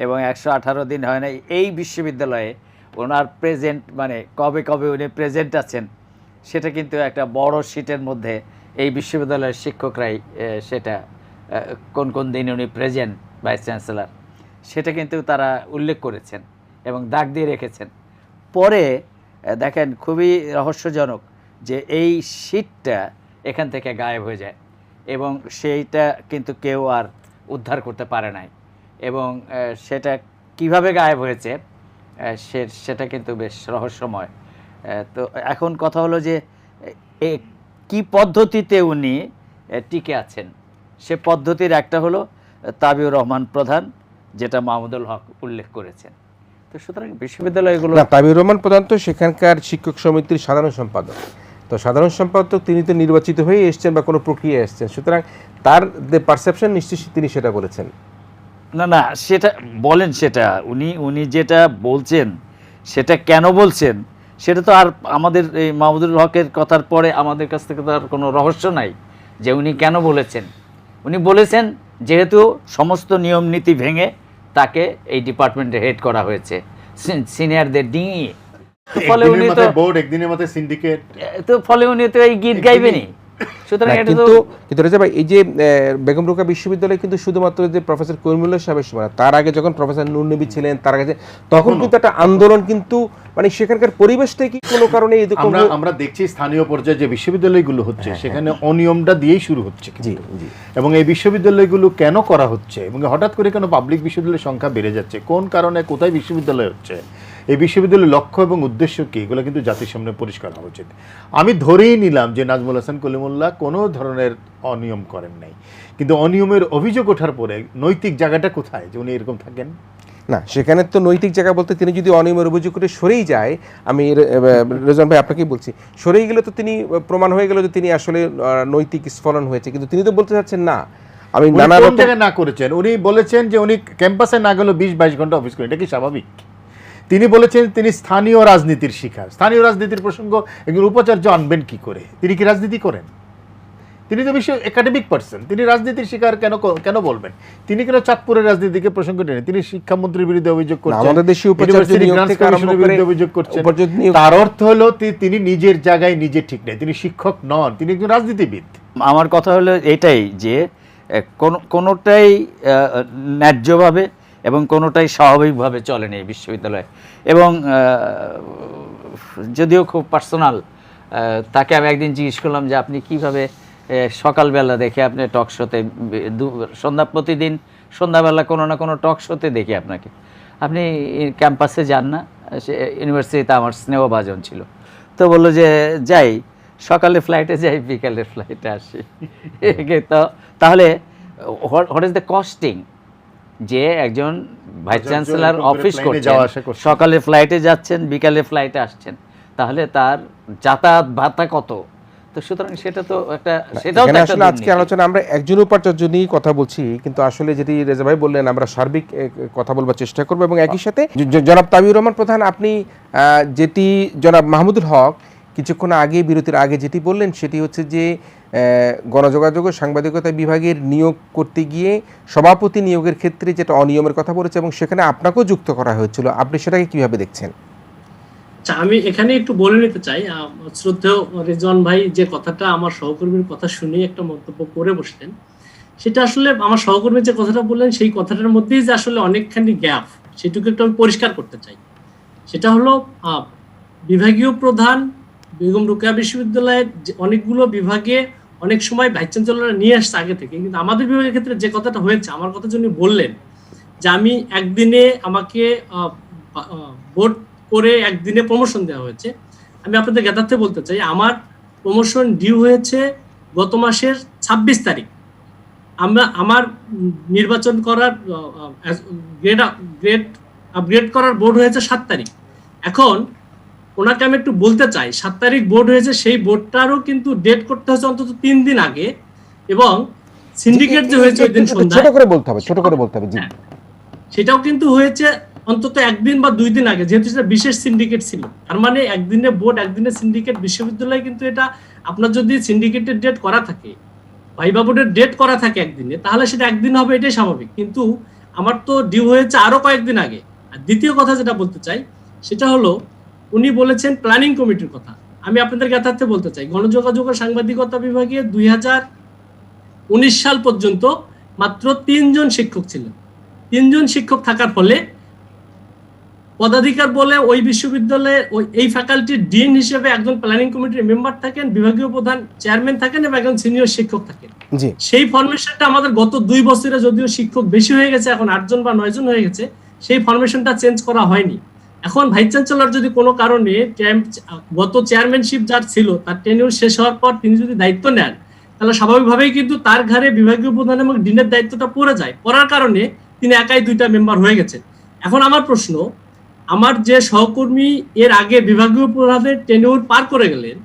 এবং 118 দিন হয় নাই। এই বিশ্ববিদ্যালয়ে ওনার প্রেজেন্ট মানে কবে কবে উনি প্রেজেন্ট আছেন সেটা কিন্তু একটা বড় শিটের মধ্যে এই বিশ্ববিদ্যালয়ের শিক্ষকরাই সেটা কোন কোন দিন উনি প্রেজেন্ট ভাইস চ্যান্সেলর সেটা কিন্তু তারা উল্লেখ করেছেন এবং দাগ দিয়ে রেখেছেন। পরে দেখেন খুবই রহস্যজনক যে এই শিটটা এখান থেকে গায়েব হয়ে যায় এবং সেইটা কিন্তু কেউ আর উদ্ধার করতে পারে নাই এবং সেটা কিভাবে গায়েব হয়েছে সেটা কিন্তু বেশ রহস্যময়। তো এখন কথা হলো যে কি পদ্ধতিতে উনি টিকে আছেন, সে পদ্ধতির একটা হলো তাবিউর রহমান প্রধান, যেটা মাহমুদুল হক উল্লেখ করেছেন। তো সুতরাং বিশ্ববিদ্যালয়গুলো তাবিউর রহমান প্রধান তো সেখানকার শিক্ষক সমিতির সাধারণ সম্পাদক, তো সাধারণ সম্পাদক তিনি তো নির্বাচিত হয়ে এসছেন বা কোনো প্রক্রিয়া এসছেন, সুতরাং তার যে পারসেপশন নিশ্চয়ই তিনি সেটা বলেছেন। না সেটা বলেন, সেটা উনি যেটা বলছেন সেটা কেন বলছেন সেটা তো আর আমাদের এই মাহমুদুল হকের কথার পরে আমাদের কাছ থেকে তো আর কোনো রহস্য নাই যে উনি কেন বলেছেন। উনি বলেছেন যেহেতু সমস্ত নিয়ম নীতি ভেঙে তাকে এই ডিপার্টমেন্টে হেড করা হয়েছে সিনিয়রদের ডিঙিয়ে, ফলে উনি তো বোর্ড একদিনের মধ্যে সিন্ডিকেট, তো ফলে উনি তো এই গীত গাইবেনই। সুতরাং এটা তো কিন্তু রেজা ভাই, এই যে বেগম রোকেয়া বিশ্ববিদ্যালয় কিন্তু শুধুমাত্র যে প্রফেসর করিমুল্লাহ সাহেবের সময়, তার আগে যখন প্রফেসর নূর নবী ছিলেন তার আগে তখন কিন্তু একটা আন্দোলন, কিন্তু মানে সেখানকার পরিবেশটাই কি কোনো কারণে আমরা দেখছি স্থানীয় পর্যায়ে যে বিশ্ববিদ্যালয়গুলো হচ্ছে সেখানে অনিয়মটা দিয়েই শুরু হচ্ছে। এবং এই বিশ্ববিদ্যালয়গুলো কেন করা হচ্ছে এবং হঠাৎ করে কেন পাবলিক বিশ্ববিদ্যালয়ের সংখ্যা বেড়ে যাচ্ছে, কোন কারণে, কোথায় বিশ্ববিদ্যালয় হচ্ছে, এই বিশ্ববিদ্যালয়ের লক্ষ্য এবং উদ্দেশ্য কী, এগুলো কিন্তু জাতির সামনে পরিষ্কার হওয়া উচিত। আমি ধরেই নিলাম যে নাজমুল হাসান কলিমুল্লাহ কোনো ধরনের অনিয়ম করেন নাই, কিন্তু অনিয়মের অভিযোগ ওঠার পরে নৈতিক জায়গাটা কোথায় যে উনি এরকম থাকেন? না, সেখানে তো নৈতিক জায়গা বলতে তিনি যদি অনিয়মের অভিযোগ করে সরেই যায়, আমি রেজওয়ান ভাই আপনাকেই বলছি, সরেই গেলে তো তিনি প্রমাণ হয়ে গেল যে তিনি আসলে নৈতিক স্খলন হয়েছে, কিন্তু তিনি তো বলতে চাচ্ছেন না আমি নানা রকম জায়গায় না করেছেন। উনি বলেছেন যে উনি ক্যাম্পাসে না গেলেও 20-22 ঘন্টা অফিস করেন, এটা কি স্বাভাবিক? তিনি বলেছেন তিনি স্থানীয় রাজনীতির শিকার। স্থানীয় রাজনীতির প্রসঙ্গ একজন উপাচার্য আনবেন কি করে? তিনি কি রাজনীতি করেন? তিনি তো বিশ্ব একাডেমিক পার্সন, তিনি রাজনীতির শিকার কেন বলবেন? তিনি কেন চাঁদপুরের রাজনীতিকে প্রসঙ্গ টেনে তিনি শিক্ষামন্ত্রীর বিরুদ্ধে অভিযোগ করছেন, আমাদের দেশীয় উপাচার্য বিরুদ্ধে অভিযোগ করছেন। তার অর্থ হলো তিনি নিজের জায়গায় নিজে ঠিক নেই, তিনি শিক্ষক নন, তিনি একজন রাজনীতিবিদ। আমার কথা হলো এটাই যে কোনোটাই ন্যায্যভাবে এবং কোনোটাই স্বাভাবিকভাবে চলেনি এই বিশ্ববিদ্যালয়ে। এবং যদিও খুব পার্সোনাল, তাকে আমি একদিন জিজ্ঞেস করলাম যে আপনি কিভাবে সকালবেলা দেখে আপনি টক শোতে প্রতিদিন সন্ধ্যাবেলা কোনো না কোনো টক শোতে দেখি আপনাকে, আপনি ক্যাম্পাসে যান না? ইউনিভার্সিটিতে আমার স্নেহভাজন ছিল, তো বললো যে যাই, সকালে ফ্লাইটে যাই, বিকালের ফ্লাইটে আসি। তো তাহলে হোয়াট ইজ দ্য কস্টিং যে একজন ভাইস চ্যান্সেলর অফিস করছেন, সকালে ফ্লাইটে যাচ্ছেন, বিকালে ফ্লাইটে আসছেন, তাহলে তার যাতায়াত ভাতা কত? তো সুতরাং সেটা তো একটা, সেটাও তো আসলে আজকে আলোচনা আমরা একজন উপাচার্য নিয়ে কথা বলছি, কিন্তু আসলে যেটি রেজা ভাই বললেন আমরা সার্বিক কথা বলবার চেষ্টা করব। এবং একই সাথে জনাব তাবিউর রহমান প্রধান, আপনি যেটি জনাব মাহমুদুল হক কিছুক্ষণ আগে বিরতির আগে যেটি বললেন সেটি হচ্ছে যে গণযোগাযোগ ও সাংবাদিকতা বিভাগের নিয়োগ করতে গিয়ে সভাপতি নিয়োগের ক্ষেত্রে যেটা অনিয়মের কথা বলেছে এবং সেখানে আপনাকেও যুক্ত করা হয়েছিল, আপনি সেটাকে কিভাবে দেখছেন? আচ্ছা, আমি এখানে একটু বলে নিতে চাই, শ্রদ্ধেয় রেজওয়ান ভাই যে কথাটা আমার সহকর্মীর কথা শুনে একটা মন্তব্য করে বসলেন, সেটা আসলে আমার সহকর্মী যে কথাটা বললেন সেই কথাটার মধ্যেই যে আসলে অনেকখানি গ্যাপ, সেটুকু একটু আমি পরিষ্কার করতে চাই। সেটা হলো বিভাগীয় প্রধান বেগম রোকেয়া বিশ্ববিদ্যালয়ের অনেকগুলো বিভাগে অনেক সময় ভাইস চ্যান্সেলররা নিয়ে আসছে আগে থেকে, কিন্তু আমাদের বিভাগের ক্ষেত্রে যে কথাটা হয়েছে, আমার কথা যিনি বললেন যে আমি একদিনে আমাকে ভোট করে একদিনে প্রমোশন দেওয়া হয়েছে, আমি আপনাদের জ্ঞাতার্থে বলতে চাই আমার প্রমোশন ডিউ হয়েছে গত মাসের 26 তারিখ। আমার নির্বাচন করার গ্রেড আপগ্রেড করার বোর্ড হয়েছে 7 তারিখ। এখন ওনাকে আমি একটু বলতে চাই 7 তারিখ বোর্ড হয়েছে, সেই বোর্ডটারও কিন্তু ডেট করতে হয়েছে অন্তত 3 দিন আগে, এবং সিন্ডিকেট যে হয়েছে ওই দিন সন্ধ্যায়, ছোট করে বলতে হবে জি, সেটাও কিন্তু হয়েছে অন্তত 1 দিন বা 2 দিন আগে, যেহেতু সেটা বিশেষ সিন্ডিকেট ছিল। তার মানে একদিনে বোর্ড একদিনে সিন্ডিকেট, বিশ্ববিদ্যালয় কিন্তু এটা আপনার যদি সিন্ডিকেটের ডেট করা থাকে, ভাইবা বোর্ডের ডেট করা থাকে একদিনে, তাহলে সেটা একদিন হবে, এটাই স্বাভাবিক। কিন্তু আমার তো ডিউ হয়েছে আরো কয়েকদিন আগে। আর দ্বিতীয় কথা যেটা বলতে চাই সেটা হলো, উনি বলেছেন প্ল্যানিং কমিটির কথা, আমি আপনাদের জ্ঞাতার্থে বলতে চাই গণযোগাযোগ ও সাংবাদিকতা বিভাগে 2019 সাল পর্যন্ত মাত্র 3 জন শিক্ষক ছিলেন। 3 জন শিক্ষক থাকার ফলে পদাধিকার বলে ওই বিশ্ববিদ্যালয়ে এই ফ্যাকাল্টির ডিন হিসেবে একজন প্ল্যানিং কমিটির মেম্বার থাকেন, বিভাগীয় প্রধান চেয়ারম্যান থাকেন এবং একজন সিনিয়র শিক্ষক থাকেন। সেই ফরমেশনটা আমাদের গত 2 বছরে, যদিও শিক্ষক বেশি হয়ে গেছে, এখন 8 জন বা 9 জন হয়ে গেছে, সেই ফরমেশনটা চেঞ্জ করা হয়নি। এখন ভাইস চ্যান্সেলর যদি কোনো কারণে গত চেয়ারম্যানশিপ যার ছিল তার টেনিউর শেষ হওয়ার পর তিনি যদি দায়িত্ব নেন, তাহলে স্বাভাবিকভাবেই কিন্তু তার ঘাড়ে বিভাগীয় প্রধান এবং ডিনের দায়িত্বটা পড়ে যায়। পড়ার কারণে তিনি একাই 2টা মেম্বার হয়ে গেছেন। এখন আমার প্রশ্ন, আমার যে সহকর্মী এর আগে বিভাগীয় প্রধানের টেনিউর পার করে গেলেন,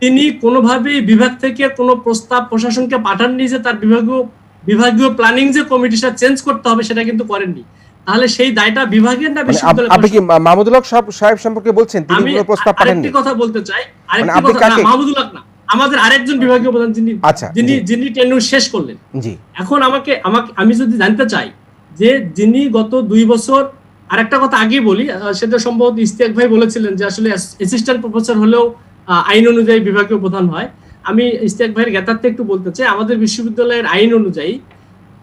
তিনি কোনোভাবেই বিভাগ থেকে কোনো প্রস্তাব প্রশাসনকে পাঠাননি যে তার বিভাগীয় প্ল্যানিং যে কমিটিটা চেঞ্জ করতে হবে, সেটা কিন্তু করেননি। তাহলে সেই দায়টা বিভাগের না বিশ্ববিদ্যালয়ের? আপনি কি মাহমুদুল হক সাহেব সম্পর্কে বলছেন তিনি কোনো প্রস্তাব পাঠাননি? আরেকটি কথা বলতে চাই, আরেকটি কথা, মাহমুদুল হক না, আমাদের আরেকজন বিভাগীয় প্রধান যিনি টেনিউর শেষ করলেন। জি, এখন আমি যদি জানতে চাই যে যিনি গত 2 বছর, আরেকটা কথা আগে বলি, সেটা সম্ভবত ইস্তিয়াক ভাই বলেছিলেন যে আসলে অ্যাসিস্ট্যান্ট প্রফেসর হলেও আইন অনুযায়ী বিভাগীয় প্রধান হয়। আমি ইস্তিয়াক ভাইয়ের জ্ঞাতার্থে একটু বলতে চাই, আমাদের বিশ্ববিদ্যালয়ের আইন অনুযায়ী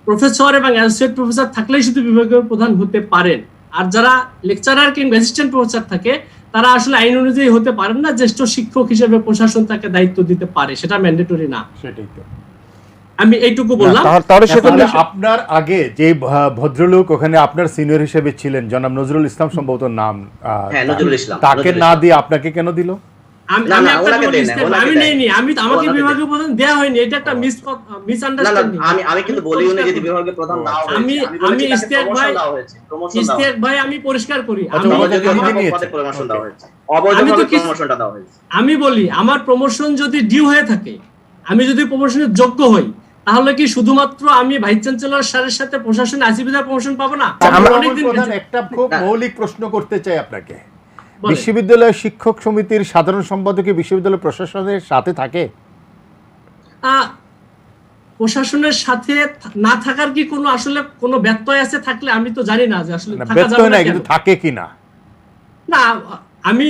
প্রফেসর এবং অ্যাসোসিয়েট প্রফেসর থাকলেই শুধু বিভাগীয় প্রধান হতে পারেন, আর যারা লেকচারার কিংবা অ্যাসিস্ট্যান্ট প্রফেসর থাকে তারা আসলে আইন অনুযায়ী হতে পারেন না। জ্যেষ্ঠ শিক্ষক হিসেবে প্রশাসন তাকে দায়িত্ব দিতে পারে, সেটা ম্যান্ডেটরি না। সেটাই তো আমি এইটুকু বললাম। তাহলে আপনার আগে যে ভদ্রলোক ওখানে আপনার সিনিয়র হিসেবে ছিলেন, জনাব নজরুল ইসলাম সম্ভবত নাম, তাকে না দিয়ে আপনাকে কেন দিল? আমি নেইনি, আমাকে বিভাগীয় প্রধান দেয়া হয়নি, এটা একটা মিসআন্ডারস্ট্যান্ডিং। আমি কিন্তু বলি উনি যদি বিভাগীয় প্রধান দাও হয়েছে, আমি ইস্তিয়াক ভাই আমি পরিষ্কার করি, আমি বলি আমার প্রমোশন যদি ডিউ হয়ে থাকে, আমি যদি প্রমোশনের যোগ্য হই, তাহলে কি শুধুমাত্র আমি ভাইস চ্যান্সেলর স্যারের সাথে প্রশাসনে আসিবিদার প্রমোশন পাবো না? একটা খুব মৌলিক প্রশ্ন করতে চাই আপনাকে, বিশ্ববিদ্যালয় শিক্ষক সমিতির সাধারণ সম্পাদক কি বিশ্ববিদ্যালয় প্রশাসনের সাথে থাকে? প্রশাসনের সাথে না থাকার কি কোনো আসলে কোনো ব্যত্যয় আছে? থাকলে আমি তো জানি না যে আসলে থাকা যাবে না, কিন্তু থাকে কিনা না। আমি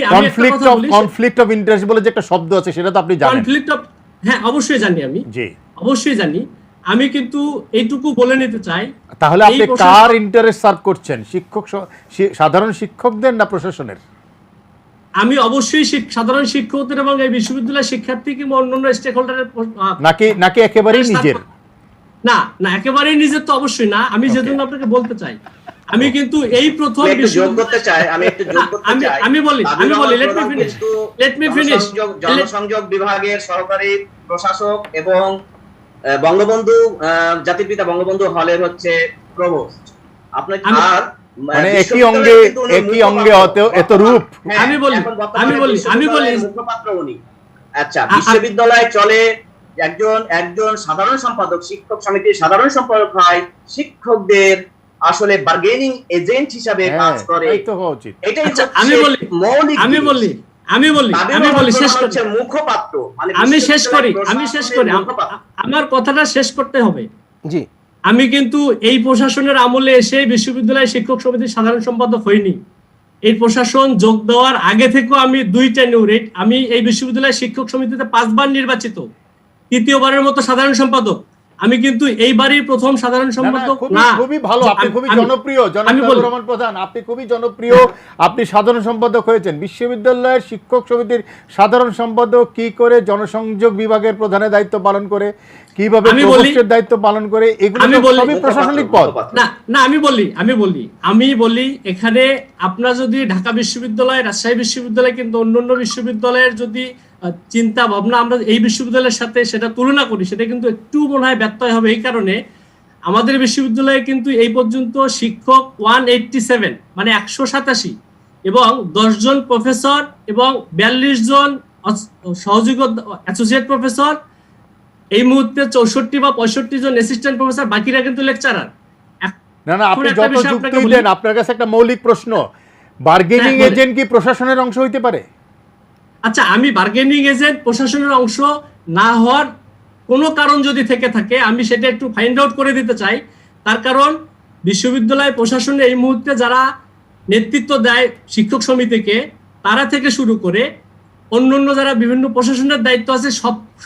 কনফ্লিক্ট অফ ইন্টারেস্ট বলে যে একটা শব্দ আছে, সেটা তো আপনি জানেন। কনফ্লিক্ট অফ, হ্যাঁ অবশ্যই জানি, আমি জি অবশ্যই জানি। আমি কিন্তু এইটুকু বলে নিতে চাই, তাহলে আপনি কার ইন্টারেস্ট সার্ভ করছেন, শিক্ষক সাধারণ শিক্ষকদের না প্রশাসনের? আমি অবশ্যই সাধারণ শিক্ষকদের এবং এই বিশ্ববিদ্যালয়ের শিক্ষার্থী কিংবা অন্যান্য স্টেক হোল্ডারের, নাকি একেবারেই নিজের? না না, একেবারেই নিজের তো অবশ্যই না। আমি যেজন্য আপনাকে বলতে চাই, আমি কিন্তু এই প্রথম আমি বলি লেট মি ফিনিশ। জনসংযোগ বিভাগের সহকারী প্রশাসক এবং বঙ্গবন্ধু জাতির পিতা বঙ্গবন্ধু হলের হচ্ছে প্রভোস্ট। আপনার আর মানে একই অঙ্গে এত রূপ। আমি বলি মুখপাত্র উনি। আচ্ছা, বিশ্ববিদ্যালয় চলে একজন সাধারণ সম্পাদক, শিক্ষক সমিতির সাধারণ সম্পাদক হয়, শিক্ষকদের আসলে বার্গেনিং এজেন্ট হিসাবে কাজ করে। এটাই আমি বলি আমি বলি শেষ করি, মুখপাত্র মানে আমি শেষ করি আমার কথাটা শেষ করতে হবে। জি, আমি কিন্তু এই প্রশাসনের আমলে এসে বিশ্ববিদ্যালয় শিক্ষক সমিতির সাধারণ সম্পাদক হইনি। এই প্রশাসন যোগ দেওয়ার আগে থেকেও আমি 2 টেনিউরে আমি এই বিশ্ববিদ্যালয় শিক্ষক সমিতিতে 5 বার নির্বাচিত, 3য়বারের মতো সাধারণ সম্পাদক। আমি কিন্তু এইবারই প্রথম সাধারণ সম্পাদক না। খুবই ভালো, আপনি খুবই জনপ্রিয় জনাব তাবিউর রহমান প্রধান, আপনি খুবই জনপ্রিয়, আপনি সাধারণ সম্পাদক হয়েছেন। বিশ্ববিদ্যালয়ের শিক্ষক সমিতির সাধারণ সম্পাদক কি করে জনসংযোগ বিভাগের প্রধানের দায়িত্ব পালন করে, কিভাবে প্রভোস্টের দায়িত্ব পালন করে, এগুলো সবই প্রশাসনিক পদ। না আমি বলি এখানে আপনার যদি ঢাকা বিশ্ববিদ্যালয়, রাজশাহী বিশ্ববিদ্যালয় কিন্তু অন্যান্য বিশ্ববিদ্যালয়ের যদি চিন্তা ভাবনা আমরা এই বিশ্ববিদ্যালয়ের সাথে সেটা তুলনা করি, সেটা কিন্তু একটু মনে হয় ব্যত্যয় হবে। এই কারণে আমাদের বিশ্ববিদ্যালয়ে কিন্তু এই পর্যন্ত শিক্ষক 187 মানে 187 এবং 10 জন প্রফেসর এবং 42 জন সহযোগী অ্যাসোসিয়েট প্রফেসর, এই মুহূর্তে 64 বা 65 জন অ্যাসিস্ট্যান্ট প্রফেসর, বাকিরা কিন্তু লেকচারার। না আপনি যত যুক্তিই দেন, আপনার কাছে একটা মৌলিক প্রশ্ন, বার্গেনিং এজেন্ট কি প্রশাসনের অংশ হইতে পারে? আচ্ছা, আমি বার্গেনিং এজেন্ট প্রশাসনের অংশ না হওয়ার কোনো কারণ যদি থেকে থাকে আমি সেটা একটু ফাইন্ড আউট করে দিতে চাই। তার কারণ বিশ্ববিদ্যালয় প্রশাসনে এই মুহূর্তে যারা নেতৃত্ব দেয় শিক্ষক সমিতিকে, তারা থেকে শুরু করে অন্যান্য যারা বিভিন্ন প্রশাসনের দায়িত্ব আছে,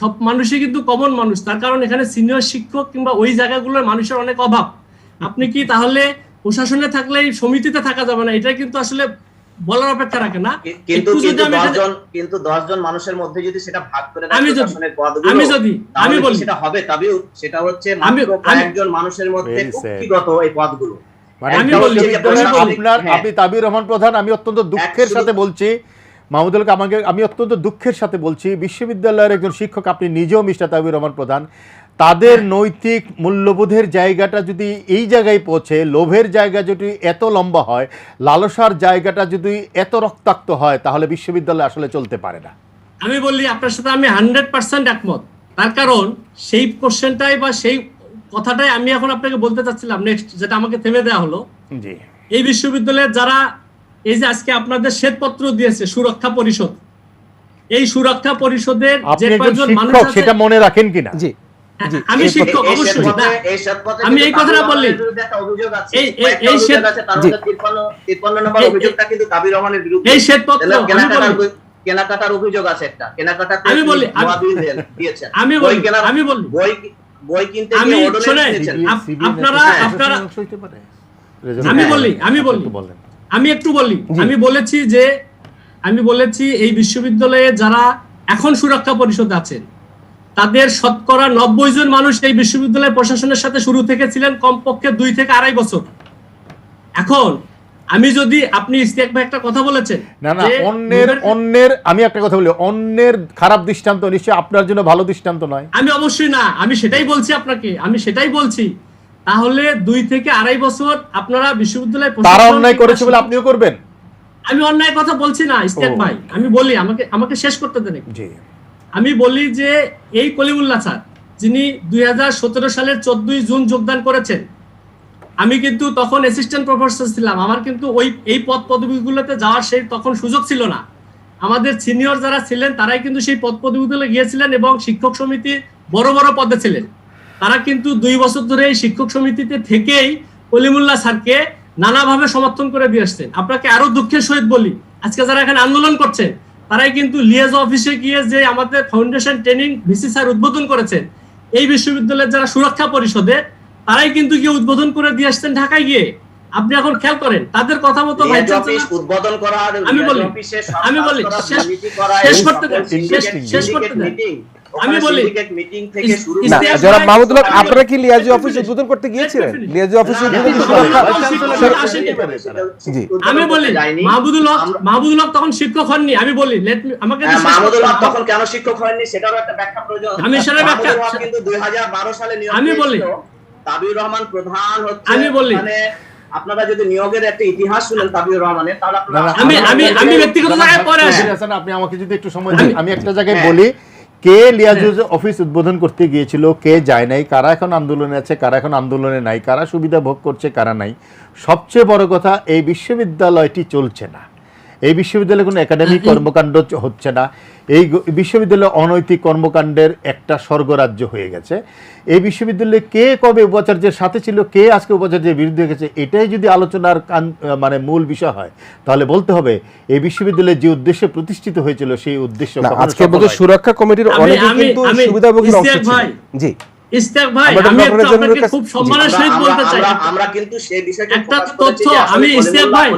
সব মানুষই কিন্তু কমন মানুষ। তার কারণ এখানে সিনিয়র শিক্ষক কিংবা ওই জায়গাগুলোর মানুষের অনেক অভাব। আপনি কি তাহলে প্রশাসনে থাকলে সমিতিতে থাকা যাবে না, এটা কিন্তু আসলে বলার অপেক্ষা রাখে না। কিন্তু 10 জন মানুষের মধ্যে যদি সেটা ভাগ করে আমি বলি সেটা হবে, তবে সেটা হচ্ছে মাত্র কয়েকজন মানুষের মধ্যে কুক্ষিগত এই পদগুলো। আপনি তাবিউর রহমান প্রধান, আমি অত্যন্ত দুঃখের সাথে বলছি, মাহমুদুল হক আমি অত্যন্ত দুঃখের সাথে বলছি, বিশ্ববিদ্যালয়ের একজন শিক্ষক, আপনি নিজেও মিস্টার তাবিউর রহমান প্রধান, তাদের নৈতিক মূল্যবোধের জায়গাটা যদি এই জায়গায় পৌঁছে, লোভের জায়গা যদি এত লম্বা হয়, লালসার জায়গাটা যদি এত রক্তাক্ত হয়, তাহলে বিশ্ববিদ্যালয় আসলে চলতে পারে না। আমি বললি আপনার সাথে আমি 100% একমত। তার কারণ সেই কোশ্চেনটাই বা সেই কথাটাই আমি এখন আপনাকে বলতে চাচ্ছিলাম, নেক্সট যেটা আমাকে থেমে দেওয়া হলো। জি, এই বিশ্ববিদ্যালয়ের যারা এই যে আজকে আপনাদের শ্বেতপত্র দিয়েছে সুরক্ষা পরিষদ, এই সুরক্ষা পরিষদের যে কয়েকজন মানুষ আছে সেটা মনে রাখেন কিনা? জি, আমি শিক্ষক অবশ্যই, আমি এই কথাটা বললি, এই শ্বেতপত্র নম্বর অভিযোগটা কিন্তু তাবিউর রহমানের বিরুদ্ধে, এই শ্বেতপত্র কেনাকাটার অভিযোগ আছে একটা, কেনাকাটাতে আমি বলি বই কিনতে গিয়ে অর্ডার দিয়েছেন আপনারা আমি একটু বলি, আমি বলেছি এই বিশ্ববিদ্যালয়ে যারা এখন সুরক্ষা পরিষদে আছেন তাদের শতকরা 90 জন মানুষ এই বিশ্ববিদ্যালয় প্রশাসনের সাথে শুরু থেকে ছিলেন কমপক্ষে 2 থেকে 2.5 বছর। এখন আমি যদি আপনি ইস্তিয়াক ভাই একটা কথা বলেছেন, না অন্যের আমি একটা কথা বলি, অন্যের খারাপ দৃষ্টান্ত নিশ্চয়ই আপনার জন্য ভালো দৃষ্টান্ত নয়। আমি অবশ্যই না, আমি সেটাই বলছি আপনাকে, আমি সেটাই বলছি। তাহলে 2 থেকে 2.5 বছর আপনারা বিশ্ববিদ্যালয় তারা অন্যায় করেছে বলে আপনিও করবেন? আমি অন্যায় কথা বলছি না ইস্তিয়াক ভাই, আমি বলি আমাকে শেষ করতে দেন। আমি বলি যে এই কলিমুল্লাহ স্যার যিনি 2017 সালের 14 জুন যোগদান করেছেন, আমি কিন্তু তখন অ্যাসিস্ট্যান্ট প্রফেসর ছিলাম, আমার কিন্তু এই পদ পদবিগুলোতে যাওয়ার সেই তখন সুযোগ ছিল না। আমাদের সিনিয়র যারা ছিলেন তারাই কিন্তু সেই পদ পদবিগুলো গিয়েছিলেন এবং শিক্ষক সমিতির বড় বড় পদে ছিলেন। তারা কিন্তু 2 বছর ধরে এই শিক্ষক সমিতিতে থেকেই কলিমুল্লাহ স্যারকে নানাভাবে সমর্থন করে দিয়ে আসছেন। আপনাকে আরো দুঃখের সহিত বলি, আজকে যারা এখানে আন্দোলন করছেন তারাই কিন্তু লিয়েজ অফিসে গিয়ে যে আমাদের ফাউন্ডেশন ট্রেনিং ভিসি স্যার উদ্বোধন করেছেন, এই বিশ্ববিদ্যালয়ের যারা সুরক্ষা পরিষদে তারাই কিন্তু গিয়ে উদ্বোধন করে দিয়ে আসছেন ঢাকায় গিয়ে। আপনি এখন খেয়াল করেন তাদের কথা মতো উদ্বোধন করা, আমি বলি শেষ করতে দেন। আমি বলি জনাব মাহমুদুল হক, আপনারা কি লিয়াজি অফিস উদ্বোধন করতে গিয়েছিলেন? লিয়াজি অফিস আমি বলি মাহমুদুল হক তখন শিক্ষক হননি। আমি বলি আমাকে মাহমুদুল হক তখন কেন শিক্ষক হননি সেটারও একটা ব্যাখ্যা প্রয়োজন। আমি সেটা ব্যাখ্যা কিন্তু 2012 সালে নিয়োগ, আমি বলি তাবিউর রহমান প্রধান হচ্ছে, আমি বলি মানে আপনারা যদি নিয়োগের একটা ইতিহাস শুনেন তাবিউর রহমানের, তাহলে আপনারা আমি ব্যক্তিগত জায়গায় পরে আসি। আপনি আমাকে যদি একটু সময় দেন, আমি একটা জায়গায় বলি, কে লিয়াজুজ অফিস উদ্বোধন করতে গিয়েছিল, কে যায় নাই, কারা এখন আন্দোলনে আছে, কারা এখন আন্দোলনে নাই, কারা সুবিধা ভোগ করছে, কারা নাই। সবচেয়ে বড় কথা, এই বিশ্ববিদ্যালয়টি চলছে না। এই বিশ্ববিদ্যালয়ে কোনো একাডেমিক কর্মকাণ্ড হচ্ছে না, এই বিশ্ববিদ্যালয় অনৈতিক কর্মকাণ্ডের একটা স্বর্গরাজ্য হয়ে গেছে। এই বিশ্ববিদ্যালয়ে কে কবে উপাচার্যের সাথে ছিল, কে আজকে উপাচার্যের বিরুদ্ধে গেছে, এটাই যদি আলোচনার মানে মূল বিষয় হয়, তাহলে বলতে হবে এই বিশ্ববিদ্যালয় যে উদ্দেশ্যে প্রতিষ্ঠিত হয়েছিল সেই উদ্দেশ্য আজকে বলতে সুরক্ষা কমিটির অনেকে কিন্তু সুবিধাভোগীর অংশ ছিল। জি ইস্তেক ভাই, আমি আপনাকে খুব সম্মানের সহিত বলতে চাই, আমরা কিন্তু সেই বিষয়টা একটা তথ্য আমি ইস্তেক ভাই,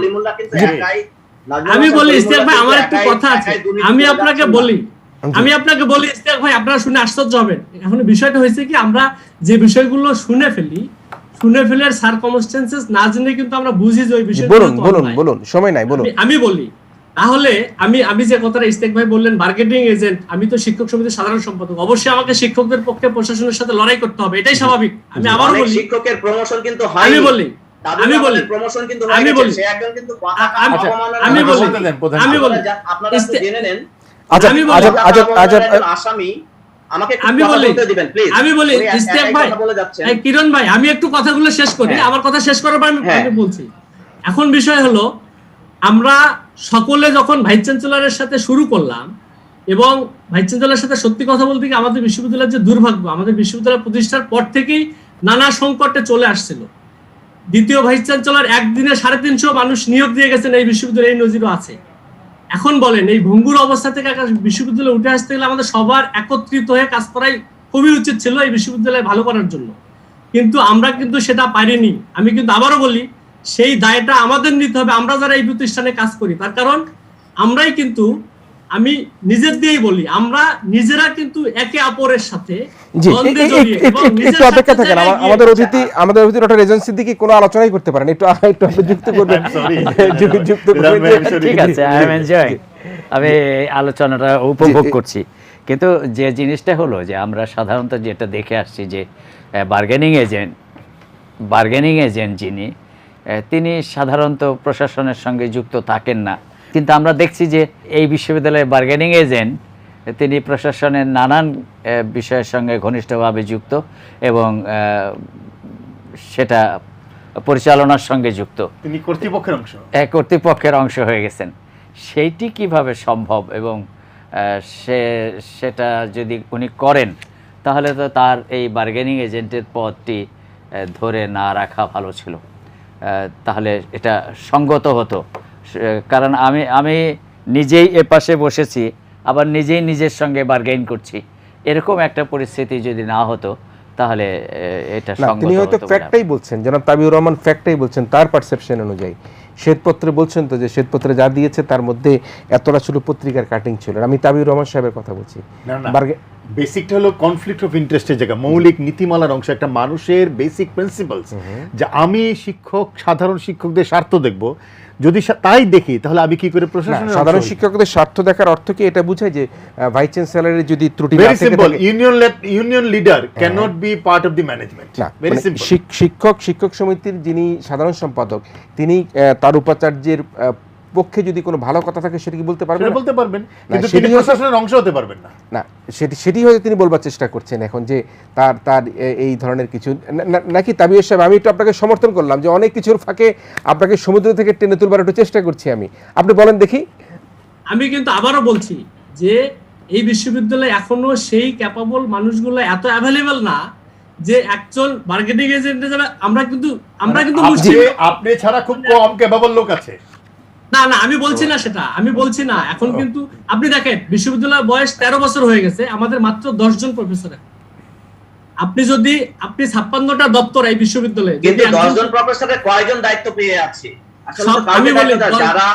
আমি বলি ইস্তেক ভাই, আমার একটু কথা আছে, আমি আপনাকে বলি ইস্তেক ভাই, আপনারা শুনে আশ্চর্য হবেন। এখন বিষয়টা হয়েছে কি, আমরা যে বিষয়গুলো শুনে ফেলে সারকামস্টেন্সেস না জেনে কিন্তু আমরা বুঝি যে ওই বিষয়গুলো বলুন সময় নাই, বলুন। আমি বলি তাহলে, আমি যে কথাটা ইস্তেক ভাই বললেন বার্গেনিং এজেন্ট, আমি তো শিক্ষক সমিতির সাধারণ সম্পাদক, অবশ্যই আমাকে শিক্ষকদের পক্ষে প্রশাসনের সাথে লড়াই করতে হবে, এটাই স্বাভাবিক। আমি আবারও বলি, শিক্ষকের প্রমোশন কিন্তু হয়, প্রমোশন কিন্তু সে একজন কিন্তু আসামি। কিরণ ভাই, আমি একটু কথাগুলো শেষ করি, আমার কথা শেষ করার পর আমি বলছি। এখন বিষয় হলো, আমরা সকলে যখন ভাইস চ্যান্সেলরের সাথে শুরু করলাম, এবং ভাইস চ্যান্সেলরের সাথে সত্যি কথা বলতে কি, আমাদের বিশ্ববিদ্যালয়ের যে দুর্ভাগ্য, আমাদের বিশ্ববিদ্যালয় প্রতিষ্ঠার পর থেকেই নানা সংকটে চলে আসছিল। দ্বিতীয় ভাইস চ্যান্সেলর একদিনে 350 মানুষ নিয়োগ দিয়ে গেছেন এই বিশ্ববিদ্যালয়ে, এই নজিরও আছে। এখন বলেন, এই ভঙ্গুর অবস্থা থেকে একটা বিশ্ববিদ্যালয়ে উঠে আসতে গেলে আমাদের সবার একত্রিত হয়ে কাজ করাই খুবই উচিত ছিল এই বিশ্ববিদ্যালয় ভালো করার জন্য, কিন্তু আমরা কিন্তু সেটা পারিনি। আমি কিন্তু আবারও বলি, সেই দায়টা আমাদের নিতে হবে, আমরা যারা এই প্রতিষ্ঠানে কাজ করি, তার কারণ আমরাই কিন্তু, আমি নিজের দিয়েই বলি, আমরা নিজেরা কিন্তু একে অপরের সাথে একটু অপেক্ষা থাকেন। আমাদের অতিথি ডক্টর রেজান সিদ্দিকী কোনো আলোচনাই করতে পারেন, একটু যুক্ত করবেন। ঠিক আছে, আমি আলোচনাটা উপভোগ করছি, কিন্তু যে জিনিসটা হলো যে আমরা সাধারণত যেটা দেখে আসছি যে বার্গেনিং এজেন্ট যিনি, তিনি সাধারণত প্রশাসনের সঙ্গে যুক্ত থাকেন না, কিন্তু আমরা দেখছি যে এই বিশ্ববিদ্যালয়ের বার্গেনিং এজেন্ট তিনি প্রশাসনের নানান বিষয়ের সঙ্গে ঘনিষ্ঠভাবে যুক্ত এবং সেটা পরিচালনার সঙ্গে যুক্ত, তিনি কর্তৃপক্ষের অংশ হয়ে গেছেন। সেইটি কিভাবে সম্ভব, এবং সেটা যদি উনি করেন তাহলে তো তার এই বার্গেনিং এজেন্টের পদটি ধরে না রাখা ভালো ছিল, তাহলে এটা সঙ্গত হতো। কারণ আমি নিজেই এ পাশে বসেছি, আবার নিজেই নিজের সঙ্গে বার্গেইন করছি, এরকম একটা পরিস্থিতি যদি না হতো তাহলে এটা সঙ্গত হতো। তিনি হয়তো ফ্যাক্টটাই বলছেন, জনাব তাবিউর রহমান ফ্যাক্টটাই বলছেন, তার পারসেপশন অনুযায়ী। শ্বেতপত্রে বলছেন তো যে শ্বেতপত্রে যা দিয়েছে তার মধ্যে এতটা ছিল পত্রিকার কাটিং ছিল। আমি তাবিউর রহমান সাহেবের কথা বলছি। বেসিকটা হলো কনফ্লিক্ট অফ ইন্টারেস্টের জায়গা, মৌলিক নীতিমালার অংশ, একটা মানুষের বেসিক প্রিন্সিপালস, যে আমি শিক্ষক, সাধারণ শিক্ষকদের স্বার্থ দেখব, যদি তাই দেখি তাহলে আমি কি করে প্রশাসনের সাধারণ শিক্ষকদের স্বার্থ দেখার অর্থ কি এটা বোঝায় যে ভাইস চ্যান্সেলরের যদি ত্রুটি না থাকে, union leader cannot be part of the management. Very simple. শিক্ষক সমিতির যিনি সাধারণ সম্পাদক, তিনি তার উপাচার্যের পক্ষে যদি কোনো ভালো কথা থাকে সেটা কি বলতে পারবেন, কিন্তু তিনি প্রশাসনের অংশ হতে পারবেন না। না, সেটি হয়তো তিনি বলবার চেষ্টা করছেন এখন, যে তার এই ধরনের কিছু নাকি। তাবিউর সাহেব, আমি একটু আপনাকে সমর্থন করলাম যে অনেক কিছুর ফাঁকে আপনাকে সমুদ্র থেকে টেনে তুলবার একটু চেষ্টা করছি আমি, আপনি বলেন দেখি। আমি কিন্তু আবারও বলছি যে এই বিশ্ববিদ্যালয়ে এখনো সেই ক্যাপাবল মানুষগুলো এত অ্যাভেলেবল না যে একজন বার্গেনিং এজেন্টে যাবে। আমরা কিন্তু আপনি ছাড়া খুব কম ক্যাপাবল লোক আছে। না, আমি বলছি না সেটা, আমি বলছি না। এখন কিন্তু আপনি দেখেন, বিশ্ববিদ্যালয়ের বয়স 13 বছর হয়ে গেছে, আমাদের মাত্র 10 জন প্রফেসর। আপনি 56টা দপ্তর এই বিশ্ববিদ্যালয়ে, কিন্তু 10 জন প্রফেসরের কয়জন দায়িত্ব পেয়ে আছে? আসলে আমি বলি, যারা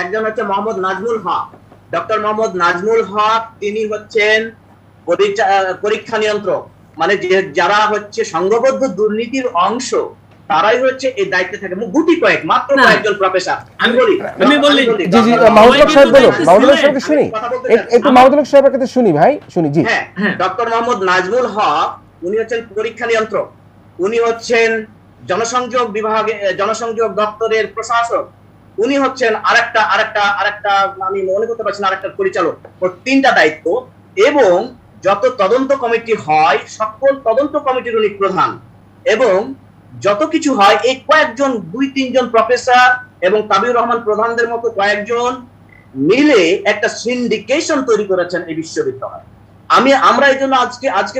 একজন হচ্ছে মোহাম্মদ নাজমুল হক, ডক্টর মোহাম্মদ নাজমুল হক, তিনি হচ্ছেন পরীক্ষা নিয়ন্ত্রক, মানে যারা হচ্ছে সংঘবদ্ধ দুর্নীতির অংশ, তারাই হচ্ছে এই দায়িত্বে থাকে। গুটি কয়েক, মাত্র কয়েকজন প্রফেসর। আমি বলি জি জি, মাহমুদুল সাহেব বলুন, মাহমুদুল সাহেবকে শুনি, একটু মাহমুদুল সাহেবের কাছে শুনি ভাই, শুনি। জি হ্যাঁ, ডক্টর মোহাম্মদ নাজমুল হক, উনি হচ্ছেন পরীক্ষা নিয়ন্ত্রক, উনি হচ্ছেন জনসংযোগ দপ্তরের প্রশাসক, উনি হচ্ছেন আরেকটা আমি মনে করতে পারছি না, আরেকটা পরিচালক। ওর 3টা দায়িত্ব, এবং যত তদন্ত কমিটি হয় সকল তদন্ত কমিটির উনি প্রধান, এবং যত কিছু হয় এই কয়েকজন 2-3 জন প্রফেসর এবং তাবিউর রহমান প্রধানদের মতো কয়েকজন মিলে একটা সিন্ডিকেশন তৈরি করেছেন এই বিশ্ববিদ্যালয়ে। আমরা এই জন্য আজকে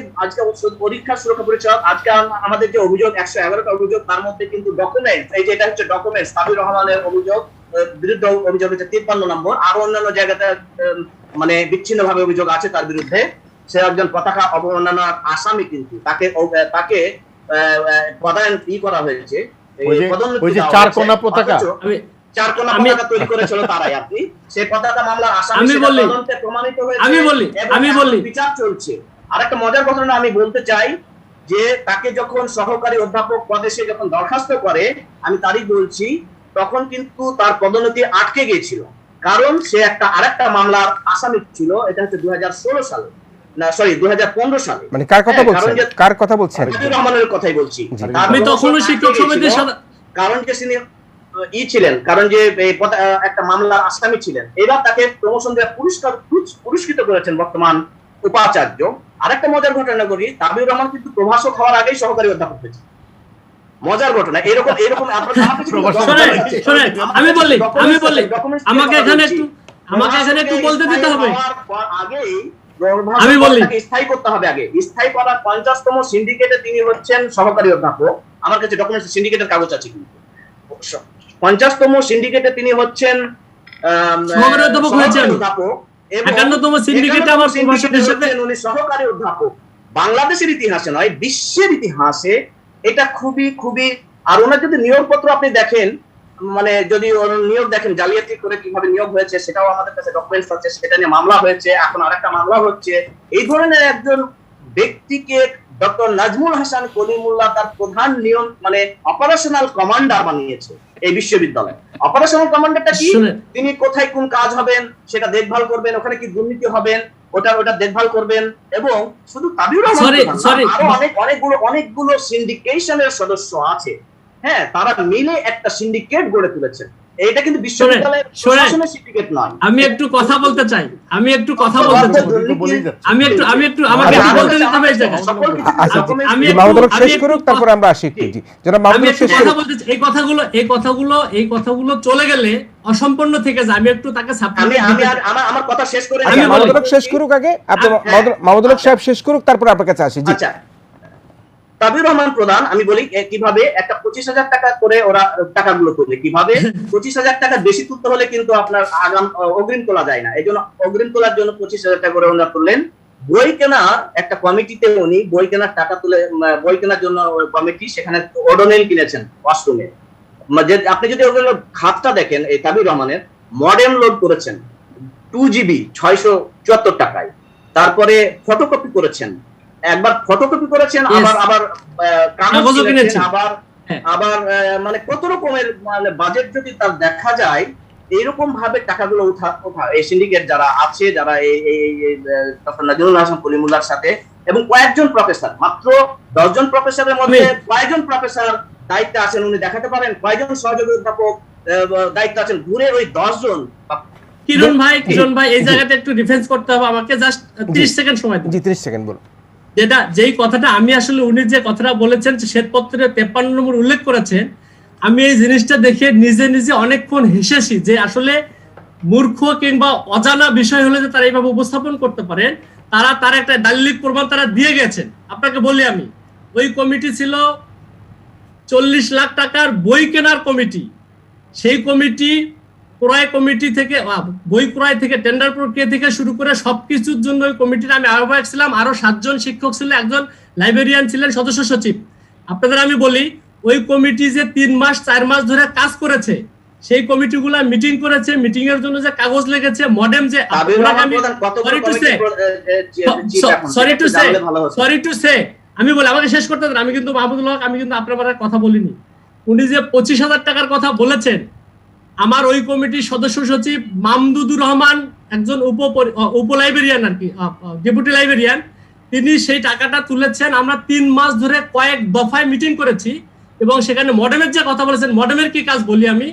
পরীক্ষা সুরক্ষা পরিষদ আজকে আমাদের যে অভিযোগ 111টা অভিযোগ, তার মধ্যে কিন্তু ডকুমেন্টস, এই যে এটা হচ্ছে ডকুমেন্টস, তাবিউর রহমানের অভিযোগ বিরুদ্ধে অভিযোগ হচ্ছে 53 নম্বর, আরো অন্যান্য জায়গাতে মানে বিচ্ছিন্ন ভাবে অভিযোগ আছে তার বিরুদ্ধে। সে একজন পতাকা অবমাননার আসামি, কিন্তু তাকে পদায়ন করা হয়েছে, ওই যে চার কোনা পতাকা, চার কোনা পতাকা তৈরি করেছিল তারাই। আপনি সেই পতাকা মামলার আসামি, তদন্তে প্রমাণিত হয়েছে, আমি বলি বিচার চলছে। আর একটা মজার ঘটনা আমি বলতে চাই যে তাকে যখন সহকারী অধ্যাপক পদে সে যখন দরখাস্ত করে, আমি তারই বলছি, তখন কিন্তু তার পদোন্নতি আটকে গিয়েছিল, কারণ সে আরেকটা মামলার আসামি ছিল। এটা হচ্ছে 2016 সালে, না সরি 2015 সালে। মানে কার কথা বলছেন? কার কথা বলছেন? তাবিউর রহমানের কথাই বলছি। আমি তখনও শিক্ষক সমিতির কারণ যে তিনি ছিলেন, কারণ যে একটা মামলার আসামি ছিলেন। এবার তাকে প্রমোশন দিয়ে পুরস্কৃত করেছেন বর্তমান উপাচার্য। আরেকটা মজার ঘটনা করি, তাবিউর রহমান কিন্তু প্রভাষক হওয়ার আগেই সহকারী অধ্যাপক হয়েছে। মজার ঘটনা এরকম আমি বলি আমাকে এখানে একটু বলতে দিতে হবে। আগেই আমি বলি স্থায়ী করতে হবে। আগে স্থায়ী করার 50তম সিন্ডিকেটে তিনি হচ্ছেন সহকারী অধ্যাপক। আমার কাছে ডকুমেন্টস সিন্ডিকেটের কাগজ আছে, কিন্তু 50তম সিন্ডিকেটে তিনি হচ্ছেন সহকারী অধ্যাপক হয়েছেন। 51তম সিন্ডিকেটে আমার প্রভাষকের সাথে উনি সহকারী অধ্যাপক। বাংলাদেশের ইতিহাসে নয়, বিশ্বের ইতিহাসে এটা খুবই। আর ওনার যদি নিয়োগপত্র আপনি দেখেন, মানে যদি নিয়োগ দেখেন জালিয়াতি করে কিভাবে নিয়োগ হয়েছে, সেটাও আমাদের কাছে ডকুমেন্টস আছে। সেটা নিয়ে মামলা হয়েছে, এখন আরেকটা মামলা হচ্ছে। এই ধরনের একজন ব্যক্তিকে ডক্টর নাজমুল হাসান কলিমুল্লাহ তার প্রধান নিয়ম মানে অপারেশনাল কমান্ডার বানিয়েছে এই বিশ্ববিদ্যালয়ে। অপারেশনাল কমান্ডারটা কি? তিনি কোথায় কোন কাজ হবেন সেটা দেখভাল করবেন, ওখানে কি দুর্নীতি হবেন ওটা দেখভাল করবেন। এবং শুধু তাবিউর রহমান, অনেকগুলো সিন্ডিকেশনের সদস্য আছে, হ্যাঁ, তারা মিলে একটা সিন্ডিকেট গড়ে তুলেছেন। এটা কিন্তু বিশ্ববিদ্যালয়ের প্রশাসনের সিন্ডিকেট নয়। আমি একটু কথা বলতে চাই। আমাকে একটু আমাকে বলতে দিতে হবে এই জায়গায়। আমি মাহমুদুল শেষ করুক, তারপর আমরা আসি একটু। জি জনাব মাহমুদুল শেষ করুন। এই কথাগুলো চলে গেলে অসম্পূর্ণ থেকে যায়। আমি একটু তাকে আমার কথা শেষ করে মাহমুদুল শেষ করুক আগে, আপনি মাহমুদুল সাহেব শেষ করুক, তারপর আপনার কাছে আসি। জি আচ্ছা, তাবিউর রহমান প্রধান, আমি বলি কিভাবে একটা 25,000 টাকা করে ওরা টাকাগুলো তুলবে, কিভাবে 25,000 টাকা বেশি তুলতে হলে কিন্তু আপনার অগ্রিম তোলা যায় না। এই জন্য অগ্রিম তোলার জন্য 25,000 টাকা করে ওনারা তুললেন। বই কেনার একটা কমিটিতে উনি বই কেনার টাকা তুলে, বই কেনার জন্য কমিটি সেখানে ওডোনেল কিনেছেন ওয়াশরুমে। আপনি যদি ওগুলো খাতটা দেখেন, এই তাবিউর রহমানের মডেম লোড করেছেন 2GB 674 টাকায়। তারপরে ফটোকপি করেছেন, একবার ফটোকপি করেছেন, আবার কাগজও কিনেছেন, আবার মানে কত রকমের মানে বাজেট যদি তার দেখা যায়, এইরকম ভাবে টাকাগুলো উঠা এই সিন্ডিকেট যারা আছে, যারা এই ডক্টর নাজমুল হাসান কলিমুল্লাহর সাথে এবং কয়েকজন প্রফেসর, মাত্র 10 জন প্রফেসরের মধ্যে কয়েকজন প্রফেসর দায়িত্বে আছেন, উনি দেখাতে পারেন কয়েকজন সহযোগী অধ্যাপক দায়িত্ব আছেন, ঘুরে ওই 10 জন। কিরণ ভাই এই জায়গাতে একটু ডিফেন্স করতে হবে আমাকে, জাস্ট 30 সেকেন্ড সময় দিন। জি 30 সেকেন্ড বলুন। যেই কথাটা আমি আসলে উনি যে কথাটা বলেছেন শ্বেতপত্রে 53 নম্বর উল্লেখ করেছেন, আমি এই জিনিসটা দেখে নিজে অনেকক্ষণ হেসেছি যে আসলে মূর্খ কিংবা অজানা বিষয় হলে যে তারা এইভাবে উপস্থাপন করতে পারেন, তার একটা দালিলিক প্রমাণ তারা দিয়ে গেছেন। আপনাকে বলি, আমি ওই কমিটি ছিল 40 লাখ টাকার বই কেনার কমিটি। সেই কমিটি ক্রয় কমিটি থেকে, বই ক্রয় থেকে, টেন্ডার প্রক্রিয়া থেকে শুরু করে সবকিছুর জন্য ওই কমিটির আমি আহ্বায়ক ছিলাম। আরো 7 জন শিক্ষক ছিলেন, একজন লাইব্রেরিয়ান ছিলেন, সদস্য সচিব। আপনাদের আমি বলি, ওই কমিটি যে 3 মাস 4 মাস ধরে কাজ করেছে, সেই কমিটিগুলা মিটিং করেছে, মিটিং এর জন্য যে কাগজ লেগেছে, মডেম যে সরি টু সে আমি বলি, আমাকে শেষ করতে দেন। আমি কিন্তু মাহমুদুল হক, আমি কিন্তু আপনার কথা বলিনি। উনি যে 25,000 টাকার কথা বলেছেন, আমার ওই কমিটির সদস্য সচিব মামদুদুর রহমান, একজন উপ লাইব্রেরিয়ান আর কি, ডেপুটি লাইব্রেরিয়ান, তিনি সেই টাকাটা তুলেছেন। আমরা 3 মাস ধরে কয়েক দফায় মিটিং করেছি এবং সেখানে মডেমের যে কথা বলেছেন, মডেমের কি কাজ বলি আমি,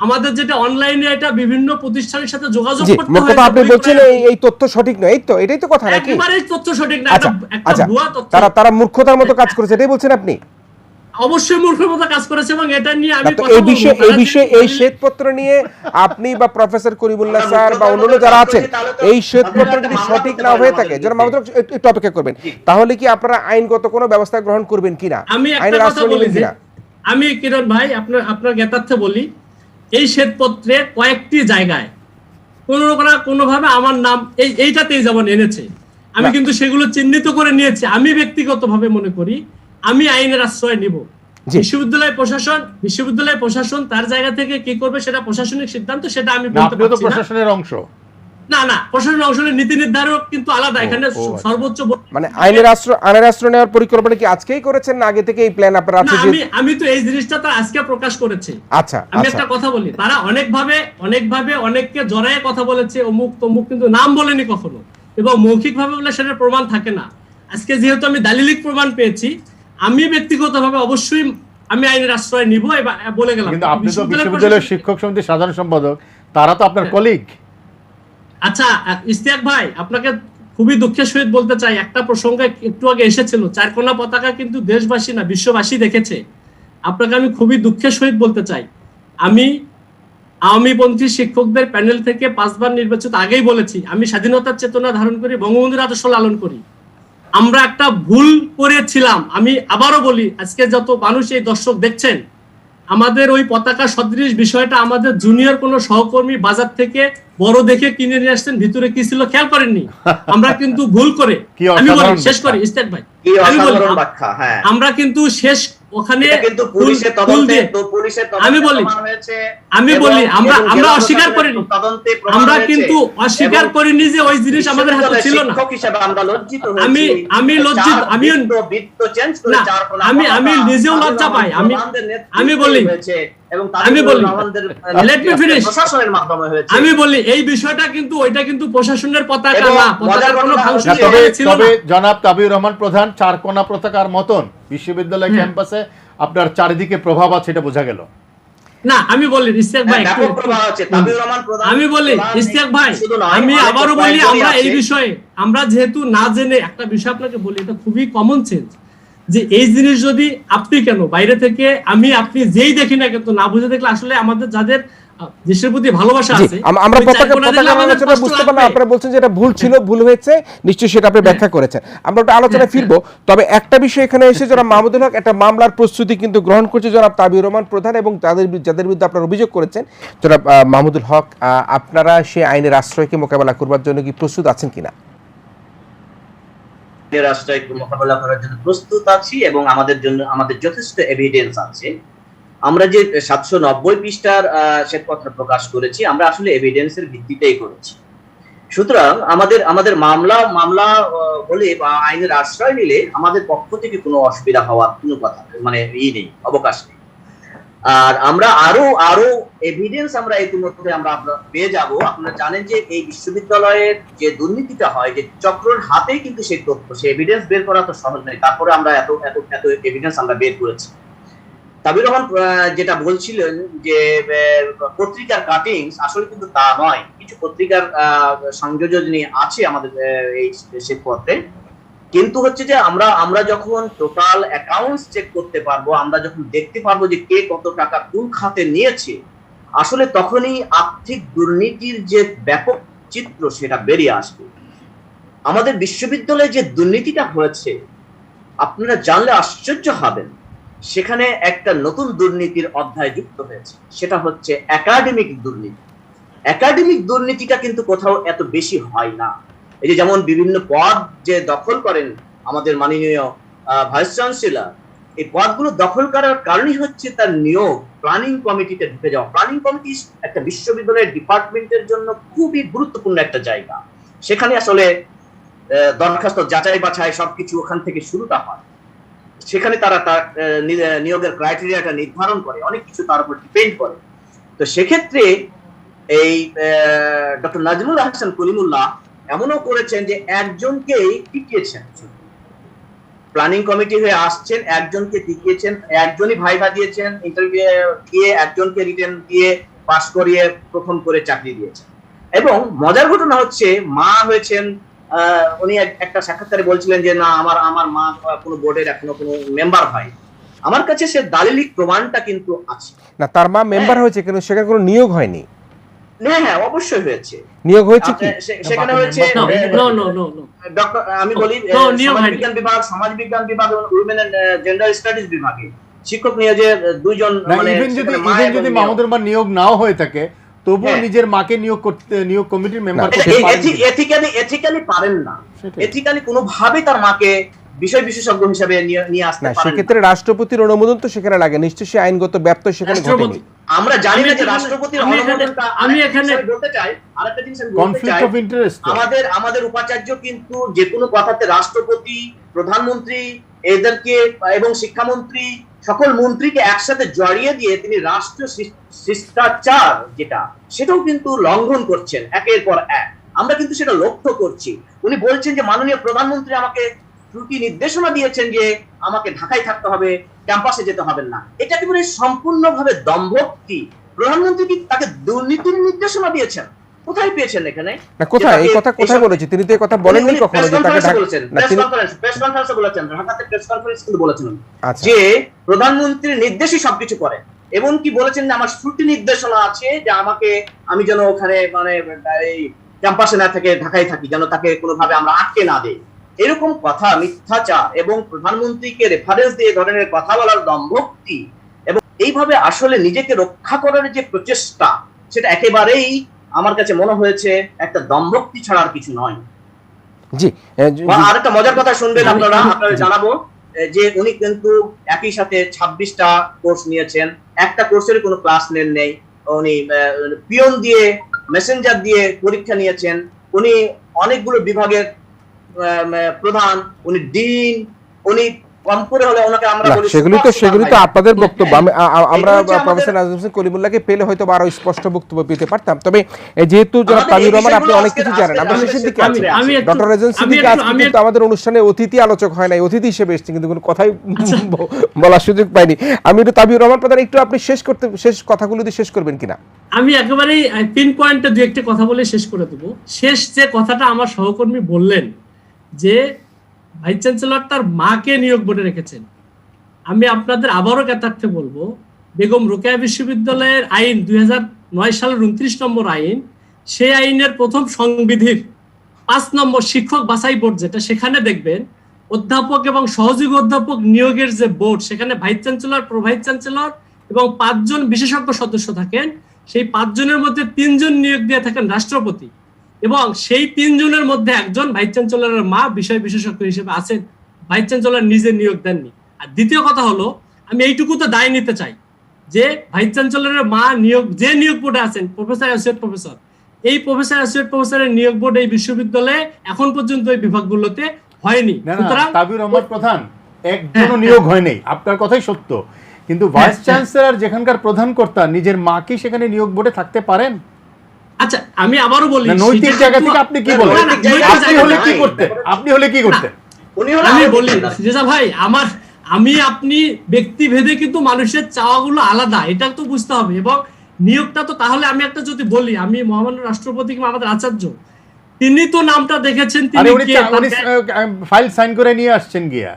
আমাদের যেটা অনলাইনে এটা বিভিন্ন প্রতিষ্ঠানের সাথে যোগাযোগ করতে হয়। আপনি বলছেন এই তথ্য সঠিক নয়, এই তো এটাই তো কথা নাকি? একেবারে তথ্য সঠিক না, একটা ভুয়া তথ্য। তারা মূর্খতার মতো কাজ করেছে, এটাই বলছেন আপনি? অবশ্যই মূর্খের মতো কাজ করেছে এবং এটা নিয়ে আমি কথা এই বলবো। বিষয়ে এই শ্বেতপত্র নিয়ে আপনি বা প্রফেসর করিমুল্লাহ স্যার বা অন্যান্য যারা আছেন এই শ্বেতপত্র যদি সঠিক না হয়ে থাকে, জনাব মাহমুদুল হক একটু অপেক্ষা করবেন, তাহলে কি আপনারা আইনগত কোনো ব্যবস্থা গ্রহণ করবেন কিনা, আমি একটা আইনের কথা আশ্রয় বলি নেবেন যে, কিনা? আমি কিরণ ভাই আপনার জ্ঞাতার্থে বলি, এই শ্বেতপত্রে কয়েকটি জায়গায় কোনোভাবে আমার নাম এইটাতেই যেমন এনেছে, আমি কিন্তু সেগুলো চিহ্নিত করে নিয়েছি। আমি ব্যক্তিগতভাবে মনে করি আমি আইনের আশ্রয় নিব। বিশ্ববিদ্যালয় প্রশাসন তার জায়গা থেকে কি করবে সেটা প্রশাসনিক সিদ্ধান্ত, সেটা আমি বলতে পারছি না। প্রশাসনের অংশ না প্রশাসনের অংশ নীতি নির্ধারক কিন্তু আলাদা, এখানে সর্বোচ্চ মানে আইনের আশ্রয় নেওয়ার পরিকল্পনা কি আজকেই করেছেন না আগে থেকে এই প্ল্যান আপনার আছে? আমি তো এই জিনিসটা তো আজকে প্রকাশ করেছি। আচ্ছা, আমি একটা কথা বলি, তারা অনেকভাবে অনেককে জড়ায়ে কথা বলেছে, অমুক তমুক, কিন্তু নাম বলেনি কখনো, এবং মৌখিক ভাবে বলে সেটার প্রমাণ থাকে না। আজকে যেহেতু আমি দালিলিক প্রমাণ পেয়েছি, আমি ব্যক্তিগতভাবে অবশ্যই আমি আইনের আশ্রয় নিব বলে গেলাম। কিন্তু আপনি তো বিশ্ববিদ্যালয়ের শিক্ষক সমিতির সাধারণ সম্পাদক, তারা তো আপনার কলিগ। আচ্ছা ইশতিয়াক ভাই, আপনাকে খুবই দুঃখের সহিত বলতে চাই, একটা প্রসঙ্গে একটু আগে এসেছিল, চারকোনা পতাকা কিন্তু দেশবাসী না বিশ্ববাসী দেখেছে। আপনাকে আমি খুবই দুঃখের সহিত বলতে চাই, আমি আওয়ামীপন্থী শিক্ষকদের প্যানেল থেকে 5 বার নির্বাচিত, আগেই বলেছি আমি স্বাধীনতার চেতনা ধারণ করি, বঙ্গবন্ধুর আদর্শ লালন করি। আমরা একটা ভুল করেছিলাম, আমি আবারও বলি, আজকে যত মানুষ এই দর্শক দেখছেন, আমাদের ওই পতাকা সদৃশ বিষয়টা আমাদের জুনিয়র কোনো সহকর্মী বাজার থেকে বড় দেখে কিনে নিয়ে আসছেন, ভিতরে কি ছিল খেয়াল করেননি। আমরা কিন্তু ভুল করে, আমি বলি শেষ করি ইশতিয়াক ভাই, আমি বলি আমরা কিন্তু শেষ ওখানে আমি বলি আমরা অস্বীকার করিনি, আমরা কিন্তু অস্বীকার করিনি যে ওই জিনিস আমাদের হাতে ছিল না। আমি লজ্জিত, আমি নিজেও লজ্জা পাই। আমি বলি এই বিষয়টা কিন্তু ওইটা কিন্তু প্রশাসনের পতাকা না, পতাকার কোনো ফাংশন ছিল না। তবে জনাব তাবিউর রহমান প্রধান চারকোনা পতাকার মতন বিশ্ববিদ্যালয় ক্যাম্পাসে আপনার চারিদিকে প্রভাব আছে, এটা বোঝা গেল না। আমি বলি ইশতিয়াক ভাই, আমি বলি ইশতিয়াক ভাই, আমি আবারও বলি, আমরা এই বিষয়ে আমরা যেহেতু না জেনে একটা বিষয় আপনাকে বলি, এটা খুবই কমন সেন্স, যে এই জিনিস যদি আপনি কেন বাইরে থেকে আপনি যেই দেখি না কিন্তু না বুঝে দেখলে আসলে আমাদের যাদের দেশের প্রতি ভালোবাসা আছে, আমরা পতাকা আলোচনা বুঝতে পারলাম, আপনারা বলছেন যে এটা ভুল ছিল, ভুল হয়েছে, নিশ্চয়ই সেটা আপনি ব্যাখ্যা করেছেন। আমরা ওটা আলোচনায় ফিরবো। তবে একটা বিষয় এখানে এসে জনাব মাহমুদুল হক একটা মামলার প্রস্তুতি কিন্তু গ্রহণ করছে জনাব তাবিউর রহমান প্রধান এবং যাদের বিরুদ্ধে আপনারা অভিযোগ করেছেন জনাব মাহমুদুল হক, আপনারা সেই আইনের আশ্রয়কে মোকাবেলা করবার জন্য কি প্রস্তুত আছেন কিনা? রাষ্ট্রকে মোকাবেলা করার জন্য প্রস্তুত আছি এবং আমাদের যথেষ্ট এভিডেন্স আছে। আমরা যে 790 পৃষ্ঠার শ্বেতপত্র প্রকাশ করেছি, আমরা আসলে এভিডেন্সের ভিত্তিতেই করেছি। সুতরাং আমাদের মামলা বলে বা আইনের আশ্রয় নিলে আমাদের পক্ষ থেকে কোনো অসুবিধা হওয়ার কোনো কথা মানে নেই, অবকাশ নেই। আর আমরা আরো এভিডেন্স আমরা ইতিমধ্যে আমরা পেয়ে যাব। আপনারা জানেন যে এই বিশ্ববিদ্যালয়ের যে দুর্নীতিটা হয়, যে চক্রের হাতেই কিন্তু সেই তথ্য, সেই এভিডেন্স বের করা তো সহজ নয়। তারপরে আমরা এত এভিডেন্স আমরা বের করেছি। তাবিউর রহমান যেটা বলছিলেন যে পত্রিকার কাটিংস, আসলে কিন্তু তা নয়। কিছু পত্রিকার সংযোজনী আছে আমাদের এই শ্বেতপত্রে, কিন্তু হচ্ছে যে আমরা যখন টোটাল অ্যাকাউন্টস চেক করতে পারবো, আমরা যখন দেখতে পারবো যে কে কত টাকা কোন খাতে নিয়েছে, আসলে তখনই আর্থিক দুর্নীতির যে ব্যাপক চিত্র সেটা বেরিয়ে আসবে। আমাদের বিশ্ববিদ্যালয়ে যে দুর্নীতিটা হয়েছে, আপনারা জানলে আশ্চর্য হবেন, সেখানে একটা নতুন দুর্নীতির অধ্যায় যুক্ত হয়েছে, সেটা হচ্ছে একাডেমিক দুর্নীতি। একাডেমিক দুর্নীতিটা কিন্তু কোথাও এত বেশি হয় না। এই যে যেমন বিভিন্ন পদ যে দখল করেন আমাদের মাননীয় ভাইস চ্যান্সেলর, এই পদগুলো দখল করার কারণই হচ্ছে তার নিয়োগ প্ল্যানিং কমিটিতে ঢুকে যাওয়া। প্ল্যানিং কমিটি একটা বিশ্ববিদ্যালয়ের ডিপার্টমেন্টের জন্য খুবই গুরুত্বপূর্ণ একটা জায়গা। সেখানে আসলে দরখাস্ত যাচাই বাছাই সবকিছু ওখান থেকে শুরুটা হয়। সেখানে তারা তার নিয়োগের ক্রাইটেরিয়াটা নির্ধারণ করে, অনেক কিছু তার উপর ডিপেন্ড করে। তো সেক্ষেত্রে এই ডক্টর নাজমুল হাসান কলিমুল্লাহ এমনও করেছেন যে একজনকেই টিকিয়েছেন, প্ল্যানিং কমিটি হয়ে আসছেন, একজনকে টিকিয়েছেন, একজনই ভাইভা দিয়েছেন, ইন্টারভিউ দিয়ে একজনকে রিটেন দিয়ে পাস করিয়ে প্রথম করে চাকরি দিয়েছেন। এবং মজার ঘটনা হচ্ছে মা হয়েছেন, উনি একটা সাক্ষাৎকারে বলছিলেন যে না আমার মা কোনো বোর্ডের এখনো কোনো মেম্বার হয়। আমার কাছে সে দালিলিক প্রমাণটা কিন্তু আছে। না, তার মা মেম্বার হয়েছে কিন্তু সেখানে কোনো নিয়োগ হয়নি। হ্যাঁ, অবশ্যই হয়েছে। নিয়োগ হয়েছে কি? সেখানে হয়েছে ডক্টর, আমি বলি সমাজ বিজ্ঞান বিভাগ এবং উইমেন এন্ড জেন্ডার স্টাডিজ বিভাগে শিক্ষক নিয়োগে 2 জন, মানে যদি মাহমুদুর রহমান নিয়োগ নাও হয়ে থাকে তবুও নিজের মাকে নিয়োগ কমিটির মেম্বার করতে পারেন। এথিক্যালি পারেন না, এথিক্যালি কোনোভাবে তার মাকে বিষয় বিশেষজ্ঞ হিসেবে নিয়ে আসতে পারেন না। সেক্ষেত্রে রাষ্ট্রপতির অনুমোদন তো সেখানে লাগে, নিশ্চয়ই সে আইনগত ব্যত্যয় সেখানে ঘটেনি। আমরা জানি না যে রাষ্ট্রপতির অনুমোদনটা, আমি এখানে বলতে চাই আরেকটা জিনিস, আমি বলতে চাই আমাদের উপাচার্য কিন্তু যে কোনো কথাতে রাষ্ট্রপতি, প্রধানমন্ত্রী এদেরকে এবং শিক্ষামন্ত্রী সকল মন্ত্রীকে একসাথে জড়িয়ে দিয়ে তিনি রাষ্ট্রীয় শিষ্টাচার যেটা সেটাও কিন্তু লঙ্ঘন করছেন একের পর এক। আমরা কিন্তু সেটা লক্ষ্য করছি। উনি বলছেন যে মাননীয় প্রধানমন্ত্রী আমাকে ত্রুটি নির্দেশনা দিয়েছেন যে আমাকে ঢাকায় থাকতে হবে, ক্যাম্পাসে যেতে হবে না। এটা কি মানে সম্পূর্ণভাবে দম্ভক্তি? প্রধানমন্ত্রী কি তাকে দুর্নীতির নির্দেশনা দিয়েছেন? কোথায় পেয়েছেন এখানে? না, কোথায় এই কথা কোথায় বলেছে? তিনি তো এই কথা বলেননি কখনো যে তাকে প্রেস কনফারেন্সে বলেছেন, ঢাকাতে প্রেস কনফারেন্স কিন্তু বলেছেন যে প্রধানমন্ত্রীর নির্দেশই সবকিছু করে, এবং কি বলেছেন যে আমার ত্রুটি নির্দেশনা আছে যে আমাকে, আমি যেন ওখানে মানে এই ক্যাম্পাসে না থেকে ঢাকায় থাকি, যেন তাকে কোনোভাবে আমরা আটকে না দেই। এরকম কথা মিথ্যাচার এবং প্রধানমন্ত্রীকে রেফারেন্স দিয়ে ধরনের কথা বলার দম্ভক্তি এবং এইভাবে আসলে নিজেকে রক্ষা করার যে প্রচেষ্টা, সেটা একেবারেই আমার কাছে মনে হয়েছে একটা দম্ভক্তি ছাড়া আর কিছু নয়। জি, আর একটা মজার কথা শুনবেন আপনারা জানাবো যে উনি কিন্তু একই সাথে 26টা কোর্স নিয়েছেন, একটা কোর্সের কোনো ক্লাস নেই। উনি পিয়ন দিয়ে, মেসেঞ্জার দিয়ে পরীক্ষা নিয়েছেন। উনি অনেকগুলো বিভাগের প্রধান, উনি ডিন, উনি কম করে হলে ওনাকে আমরা বলি সেগুলি তো আপনাদের বক্তব্য। আমরা প্রফেসর নাজমুল হোসেন কলিমুল্লাহকে পেলে হয়তো আরো স্পষ্ট বক্তব্য পেতে পারতাম। তবে যেহেতু যারা তামির রহমান আপনি অনেক কিছু জানেন, আমরা শেষের দিকে আছি। ডক্টর রেজান সিদ্দিকী আজকে কিন্তু আমাদের অনুষ্ঠানে অতিথি আলোচক হয় নাই, অতিথি হিসেবে এসেছেন, কিন্তু কোনো কথাই বলার সুযোগ পাইনি। আমি একটু তামির রহমান প্রধান একটু আপনি শেষ কথাগুলো দিয়ে শেষ করবেন কিনা? আমি একেবারেই পিন পয়েন্টে দুই একটা কথা বলে শেষ করে দেবো। শেষ যে কথাটা আমার সহকর্মী বললেন যে ভাইস চ্যান্সেলর তার মাকে নিয়োগ বোর্ডে রেখেছেন, আমি আপনাদের আবারও জ্ঞাতার্থে বলবো বেগম রোকেয়া বিশ্ববিদ্যালয়ের আইন 2009 সালের 29 নম্বর আইন, সেই আইনের প্রথম সংবিধির 5 নম্বর শিক্ষক বাছাই বোর্ড যেটা, সেখানে দেখবেন অধ্যাপক এবং সহযোগী অধ্যাপক নিয়োগের যে বোর্ড, সেখানে vice chancellor, pro vice chancellor এবং 5 জন বিশেষজ্ঞ সদস্য থাকেন। সেই 5 জনের মধ্যে 3 জন নিয়োগ দিয়ে থাকেন রাষ্ট্রপতি, এবং সেই 3 জনের মধ্যে একজন ভাইস চ্যান্সেলরের মা বিষয় বিশেষজ্ঞ হিসেবে আছেন, ভাইস চ্যান্সেলর নিজে নিয়োগ দেননি। আর দ্বিতীয় কথা হলো, আমি এইটুকু তো দায় নিতে চাই যে ভাইস চ্যান্সেলরের মা যে নিয়োগ বোর্ডে আছেন প্রফেসর অ্যাসোসিয়েট প্রফেসর, এই প্রফেসর অ্যাসোসিয়েট প্রফেসরের নিয়োগ বোর্ড এই বিশ্ববিদ্যালয়ে এখন পর্যন্ত এই বিভাগগুলোতে হয়নি। সুতরাং তাবির রহমান প্রধান একজনও নিয়োগ হয়নি, আপনার কথাই সত্য, কিন্তু ভাইস চ্যান্সেলর যেখানকার প্রধান কর্তা নিজের মা কি সেখানে নিয়োগ বোর্ডে থাকতে পারেন? আচ্ছা, আমি আবারও বলি, নৈতিক জায়গা থেকে আপনি কি বলেন? আপনি হলে কি করতেন? আমি বলি রেজা ভাই, আপনি ব্যক্তি ভেদে কিন্তু মানুষের চাওয়াগুলো আলাদা, এটা তো বুঝতে হবে। এবং নিয়োগটা তো তাহলে আমি একটা যদি বলি, আমি মহামান্য রাষ্ট্রপতি কিংবা আমাদের আচার্য, তিনি তো নামটা দেখেছেন, তিনি ফাইল সাইন করে নিয়ে আসছেন গিয়া।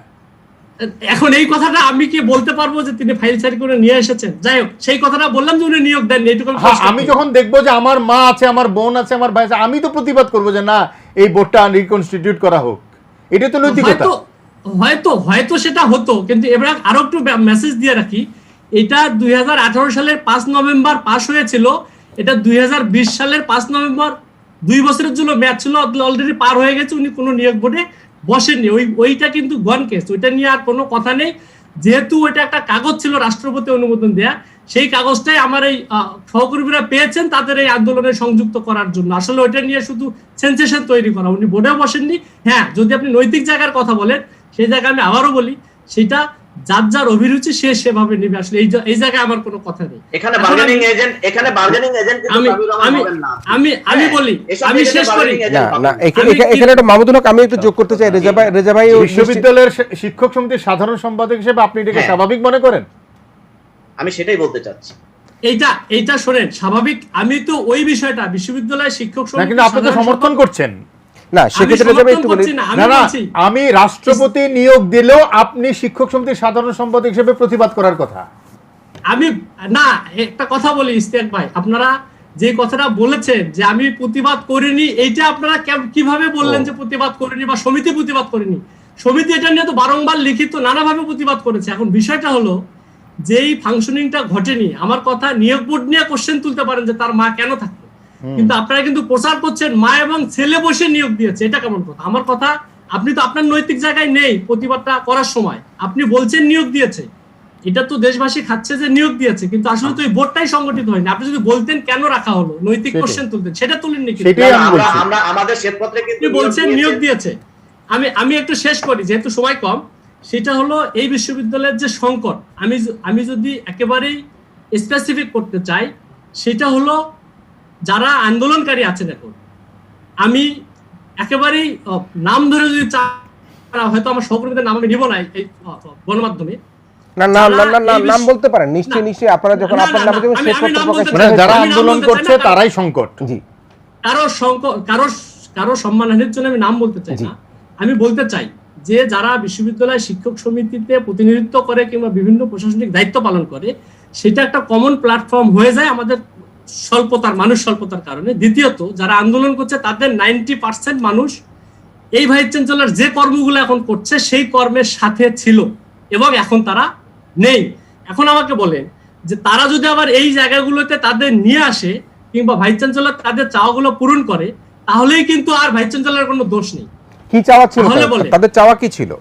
এখন এই কথাটা আমি কি বলতে পারবো যে তিনি ফাইল সাইন করে নিয়ে এসেছেন? যাই হোক, সেই কথাটা বললাম যে উনি নিয়োগ দেন এইটুকু। আমি যখন দেখবো যে আমার মা আছে, আমার বোন আছে, আমার ভাই আছে, আমি তো প্রতিবাদ করবো যে না, এই বোর্ডটা রিকনস্টিটিউট করা হোক। এটা তো নৈতিকতা। হয়তো সেটা হতো, কিন্তু এবার আরো একটু মেসেজ দিয়ে রাখি, এটা 2018 সালের 5 নভেম্বর পাস হয়েছিল, এটা 2020 সালের 5 নভেম্বর, 2 বছরের জন্য ম্যাচ ছিল, অলরেডি পার হয়ে গেছে, উনি কোনো নিয়োগ বোর্ডে বসেননি। ওইটা কিন্তু গন কেস, ওইটা নিয়ে আর কোনো কথা নেই। যেহেতু ওইটা একটা কাগজ ছিল রাষ্ট্রপতি অনুমোদন দেয়া, সেই কাগজটাই আমার এই সহকর্মীরা পেয়েছেন তাদের এই আন্দোলনে সংযুক্ত করার জন্য। আসলে ওইটা নিয়ে শুধু সেন্সেশন তৈরি করা, উনি বোর্ডেও বসেননি। হ্যাঁ, যদি আপনি নৈতিক জায়গার কথা বলেন, সেই জায়গায় আমি আবারও বলি, সেটা যার যার অভিরুচি সে সেভাবে নেবে। আসলে এই জায়গায় আমার কোনো কথা নেই। আমি বলি, আমি শেষ করি। এখানে একটা মাহমুদুল হক আমি একটু যোগ করতে চাই। রেজা ভাই বিশ্ববিদ্যালয়ের শিক্ষক সমিতির সাধারণ সম্পাদক হিসেবে আপনি এটাকে স্বাভাবিক মনে করেন? আমি সেটাই বলতে চাচ্ছি। এইটা শোনেন, স্বাভাবিক, আমি তো ওই বিষয়টা বিশ্ববিদ্যালয়ের শিক্ষক সমিতি, কিন্তু আপনি তো সমর্থন করছেন। না আমি সেক্ষেত্রে যাবে সমর্থন একটু বলি করছি না, আমি না না, বলছি আমি রাষ্ট্রপতি নিয়োগ দিলেও আপনি শিক্ষক সমিতির সাধারণ সম্পাদক হিসেবে প্রতিবাদ করার কথা। আমি না একটা কথা বলি ইস্তিয়াক ভাই, আপনারা যে কথাটা বলেছেন যে আমি প্রতিবাদ করিনি, এইটা আপনারা কিভাবে বললেন যে প্রতিবাদ করিনি বা সমিতি প্রতিবাদ করেনি? সমিতি এটা নিয়ে তো বারংবার লিখিত নানাভাবে প্রতিবাদ করেছে। এখন বিষয়টা হলো যেই ফাংশনিংটা ঘটেনি, আমার কথা নিয়োগ বোর্ড নিয়ে কোশ্চেন তুলতে পারেন যে তার মা কেন থাকতো, কিন্তু আপনারা কিন্তু প্রচার করছেন মা এবং ছেলে বসে নিয়োগ দিয়েছে, এটা কেমন কথা? আমার কথা, আপনি তো আপনার নৈতিক জায়গায় নেই প্রতিবাদটা করার সময়, আপনি বলছেন নিয়োগ দিয়েছে, এটা তো দেশবাসী খাচ্ছে যে নিয়োগ দিয়েছে, কিন্তু আসলে তো এই বোর্ডটাই সংগঠিত হয়নি। আপনি যদি বলতেন কেন রাখা হলো, নৈতিক কোশ্চেন তুলতেন, সেটা তুলেননি। সেটাই আমি বলছি। আমরা আমাদের শ্বেতপত্রে কিন্তু আপনি বলছেন নিয়োগ দিয়েছে। আমি একটু শেষ করি যেহেতু সময় কম। সেটা হলো এই বিশ্ববিদ্যালয়ের যে সংকট, আমি যদি একেবারেই স্পেসিফিক করতে চাই, সেটা হলো যারা আন্দোলনকারী আছেন এখন, আমি একেবারেই নাম ধরে যদি হয়তো আমার সহকর্মীদের নাম আমি নিব না এই গণমাধ্যমে, না না না না নাম বলতে পারেন, নিশ্চয়ই আপনারা যখন আপনার নামে যখন শ্বেতপত্র প্রকাশ মানে যারা আন্দোলন করছে তারাই সংকট। জি, কারো সম্মানহানির জন্য আমি নাম বলতে চাই না। আমি বলতে চাই যে যারা বিশ্ববিদ্যালয় শিক্ষক সমিতিতে প্রতিনিধিত্ব করে কিংবা বিভিন্ন প্রশাসনিক দায়িত্ব পালন করে, সেটা একটা কমন প্ল্যাটফর্ম হয়ে যায় আমাদের মানুষ স্বল্পতার কারণে। দ্বিতীয়ত, যারা আন্দোলন করছে তাদের 90% মানুষ এই ভাইস চ্যান্সেলর যে কর্মগুলো এখন করছে সেই কর্মের সাথে ছিল এবং এখন তারা নেই। এখন আমাকে বলেন যে তারা যদি আবার এই জায়গাগুলোতে তাদের নিয়ে আসে কিংবা ভাইস চ্যান্সেলর তাদের চাওয়াগুলো পূরণ করে, তাহলেই কিন্তু আর ভাইস চ্যান্সেলরের কোনো দোষ নেই। কি চাওয়া ছিল তাদের? চাওয়া কি ছিল?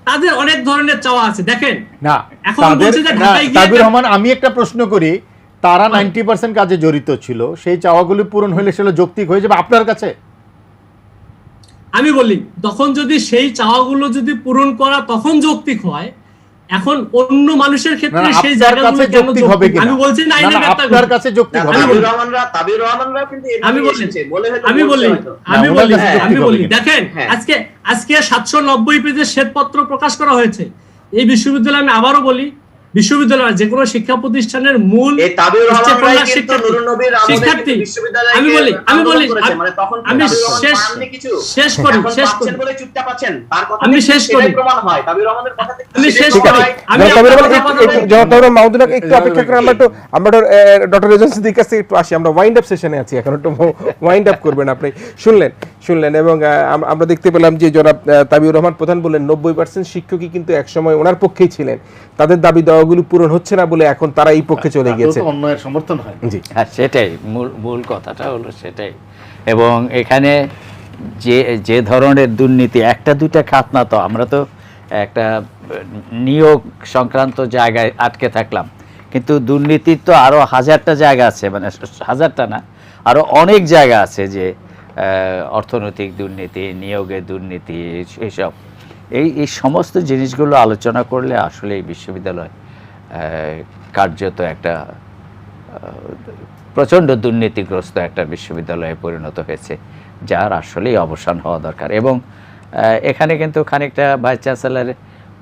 তাদের অনেক ধরনের চাওয়া আছে। দেখেন না, এখন বলছে যে ঢাকায় গিয়ে তাবির রহমান, আমি একটা প্রশ্ন করি, তারা 90% কাজে জড়িত ছিল, সেই চাওয়াগুলি পূরণ হলে সেটা যৌক্তিক হয়ে যাবে আপনার কাছে? আমি বলি তখন যদি সেই চাওয়াগুলো যদি পূরণ করা তখন যৌক্তিক হয়, এখন অন্য মানুষের ক্ষেত্রে সেই জায়গাগুলো কেন যৌক্তিক হবে? আমি বলছি না আইনের ব্যাপারে আপনার কাছে যৌক্তিক হবে। তাবির রহমানরা কিন্তু আমি বলি দেখেন, আজকে 790 পেজের শ্বেতপত্র প্রকাশ করা হয়েছে এই বিশ্ববিদ্যালয়ে। আমি আবারও বলি, বিশ্ববিদ্যালয় যে কোনো শিক্ষা প্রতিষ্ঠানের মূল শিক্ষার্থী, আমি শুনলেন এবং আমরা দেখতে পেলাম যে জনাব তাবিউর রহমান প্রধান বললেন 90% শিক্ষকই কিন্তু একসময় ওনার পক্ষেই ছিলেন, তাদের দাবি দেওয়াগুলো পূরণ হচ্ছে না বলে এখন তারা এই পক্ষে চলে গিয়েছে। অন্যায়ের সমর্থন হয়। জি হ্যাঁ, সেটাই মূল কথাটা হলো সেটাই। এবং এখানে যে ধরনের দুর্নীতি, একটা দুইটা খাত না, তো আমরা তো একটা নিয়োগ সংক্রান্ত জায়গায় আটকে থাকলাম, কিন্তু দুর্নীতির তো আরও হাজারটা জায়গা আছে, মানে হাজারটা না, আরও অনেক জায়গা আছে যে অর্থনৈতিক দুর্নীতি, নিয়োগের দুর্নীতি, এইসব এই সমস্ত জিনিসগুলো আলোচনা করলে আসলে এই বিশ্ববিদ্যালয় কার্যত একটা প্রচণ্ড দুর্নীতিগ্রস্ত একটা বিশ্ববিদ্যালয়ে পরিণত হয়েছে, যার আসলেই অবসান হওয়া দরকার। এবং এখানে কিন্তু খানিকটা ভাইস চ্যান্সেলরের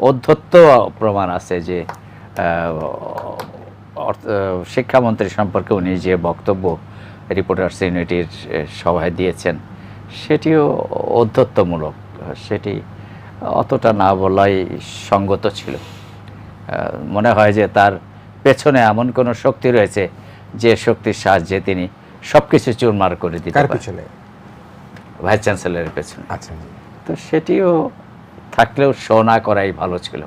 অধ্যত্ব প্রমাণ আছে যে শিক্ষামন্ত্রী সম্পর্কে উনি যে বক্তব্য রিপোর্টার্স ইউনিটির সভায় দিয়েছেন, সেটিও অধ্যত্বমূলক, সেটি অতটা না বলাই সঙ্গত ছিল। মনে হয় যে তার পেছনে এমন কোনো শক্তি রয়েছে যে শক্তির সাহায্যে তিনি সবকিছু চুরমার করে দিতে পারেন, ভাইস চ্যান্সেলরের পেছনে। আচ্ছা, তো সেটিও থাকলেও শো না করাই ভালো ছিল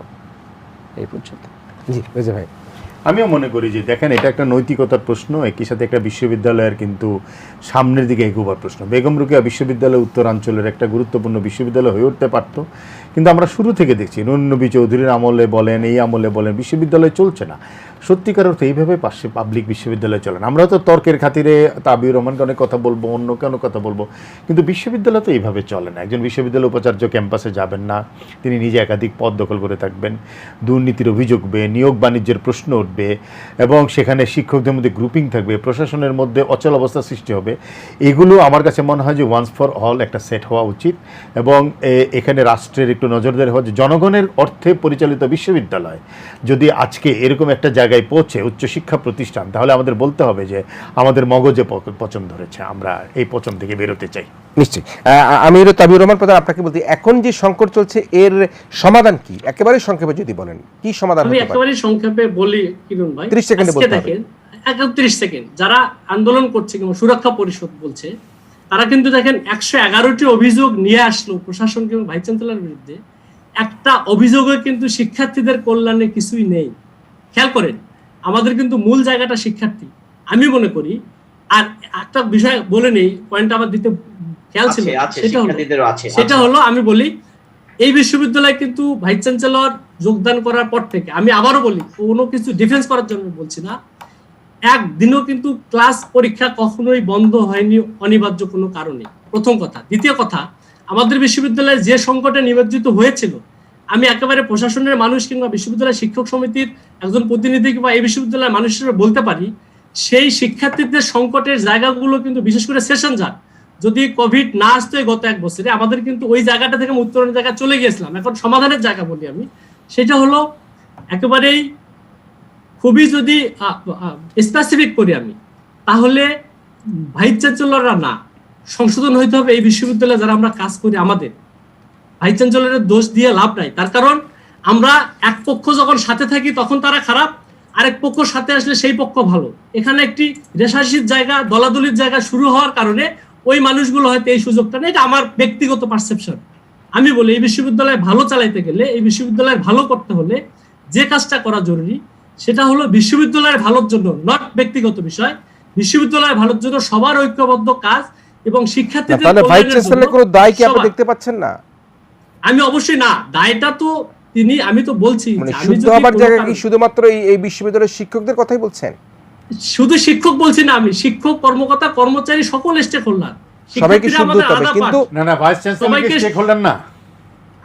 এই পর্যন্ত। জি বুঝে ভাই, আমিও মনে করি যে দেখেন, এটা একটা নৈতিকতার প্রশ্ন, একই সাথে একটা বিশ্ববিদ্যালয়ের কিন্তু সামনের দিকে এগোবার প্রশ্ন। বেগম রোকেয়া বিশ্ববিদ্যালয় উত্তরাঞ্চলের একটা গুরুত্বপূর্ণ বিশ্ববিদ্যালয় হয়ে উঠতে পারত, কিন্তু আমরা শুরু থেকে দেখছি নুন নবী চৌধুরীর আমলে বলেন, এই আমলে বলেন, বিশ্ববিদ্যালয় চলছে না। সত্যিকার অর্থে এইভাবে পাবলিক বিশ্ববিদ্যালয় চলে না। আমরা তো তর্কের খাতিরে তাবিউর রহমানকে অনেক কথা বলবো, অন্য কেন কথা বলবো, কিন্তু বিশ্ববিদ্যালয় তো এইভাবে চলে না। একজন বিশ্ববিদ্যালয় উপাচার্য ক্যাম্পাসে যাবেন না, তিনি নিজে একাধিক পদ দখল করে থাকবেন, দুর্নীতির অভিযোগ উঠবে, নিয়োগ বাণিজ্যের প্রশ্ন উঠবে, এবং সেখানে শিক্ষকদের মধ্যে গ্রুপিং থাকবে, প্রশাসনের মধ্যে অচল অবস্থা সৃষ্টি হবে। এগুলো আমার কাছে মনে হয় যে ওয়ান্স ফর অল একটা সেট হওয়া উচিত, এবং এখানে রাষ্ট্রের একটু নজরদারি হওয়া, যে জনগণের অর্থে পরিচালিত বিশ্ববিদ্যালয় যদি আজকে এরকম একটা জায়গায় জায়গায় পৌঁছে উচ্চশিক্ষা প্রতিষ্ঠান, তাহলে আমাদের বলতে হবে যে আমাদের মগজে পচন ধরেছে, আমরা এই পচন থেকে বেরোতে চাই। নিশ্চয়ই। আমির তাবিউর রহমান প্রধান, আপনাকে বলতে এখন যে সংকট চলছে এর সমাধান কি, একেবারে সংক্ষেপে যদি বলেন কি সমাধান আমি হতে পারে? একেবারে সংক্ষেপে বলি কিরণ ভাই, 30 সেকেন্ডে বলতে হবে। দেখেন 31 সেকেন্ড যারা আন্দোলন করছে কিংবা সুরক্ষা পরিষদ বলছে, তারা কিন্তু দেখেন 111টি অভিযোগ নিয়ে আসলো প্রশাসন কিংবা ভাইস চ্যান্সেলরের বিরুদ্ধে, একটা অভিযোগে কিন্তু শিক্ষার্থীদের কল্যাণে কিছুই নেই। খেয়াল করেন, আমাদের কিন্তু মূল জায়গাটা শিক্ষার্থী আমি মনে করি। আর একটা বিষয় বলে নেই, পয়েন্ট আমার দিতে খেয়াল ছিল, সেটা হলো আমি বলি এই বিশ্ববিদ্যালয়ে কিন্তু ভাইস চ্যান্সেলর যোগদান করার পর থেকে, আমি আবারও বলি কোনো কিছু ডিফেন্স করার জন্য বলছি না, একদিনও কিন্তু ক্লাস পরীক্ষা কখনোই বন্ধ হয়নি অনিবার্য কোনো কারণে, প্রথম কথা। দ্বিতীয় কথা, আমাদের বিশ্ববিদ্যালয়ে যে সংকটে নিমজ্জিত হয়েছিল, আমি একেবারে প্রশাসনের মানুষ কিংবা বিশ্ববিদ্যালয় শিক্ষক সমিতির একজন প্রতিনিধি কিংবা এই বিশ্ববিদ্যালয়ের মানুষ হিসেবে বলতে পারি, সেই শিক্ষার্থীদের সংকটের জায়গাগুলো কিন্তু বিশেষ করে সেশন যাক, যদি কোভিড না আসতো গত 1 বছরে, আমাদের কিন্তু ওই জায়গাটা থেকে উত্তরণের জায়গা চলে গিয়েছিলাম। এখন সমাধানের জায়গা বলি আমি, সেটা হলো একেবারেই খুবই যদি স্পেসিফিক করি আমি, তাহলে ভাইস চ্যান্সেলররা না, সংশোধন হইতে হবে এই বিশ্ববিদ্যালয়ে যারা আমরা কাজ করি আমাদের। ভাইস চ্যান্সেলরের দোষ দিয়ে লাভ নাই, তার কারণ আমরা এক পক্ষ যখন সাথে থাকি তখন তারা খারাপ, আরেক পক্ষ সাথে আসলে সেই পক্ষ ভালো। এখানে একটি রেশারেশির জায়গা, দলাদলির জায়গা শুরু হওয়ার কারণে ওই মানুষগুলো হয়তো এই সুযোগটা নেই। এটা আমার ব্যক্তিগত পারসেপশন। আমি বলি এই বিশ্ববিদ্যালয় ভালো চালাইতে গেলে, এই বিশ্ববিদ্যালয়ের ভালো করতে হলে যে কাজটা করা জরুরি সেটা হলো বিশ্ববিদ্যালয়ের ভালোর জন্য, নট ব্যক্তিগত বিষয়, বিশ্ববিদ্যালয়ের ভালোর জন্য সবার ঐক্যবদ্ধ কাজ এবং শিক্ষার্থীদের তাহলে ভাইস চ্যান্সেলরের কোনো দায় কি আপনি দেখতে পাচ্ছেন না? আমি অবশ্যই না, দায়টা তো তিনি, আমি তো বলছি মানে শুদ্ধ হবার জায়গা কি শুধুমাত্র এই বিশ্ববিদ্যালয়ের শিক্ষকদের কথাই বলছেন? শুধু শিক্ষক বলছি না, আমি শিক্ষক, কর্মকর্তা, কর্মচারী, সকল স্টেক হোল্ডার, সবাইকে শুদ্ধ হতে হবে। কিন্তু না ভাইস চ্যান্সেলর স্টেক হোল্ডার না,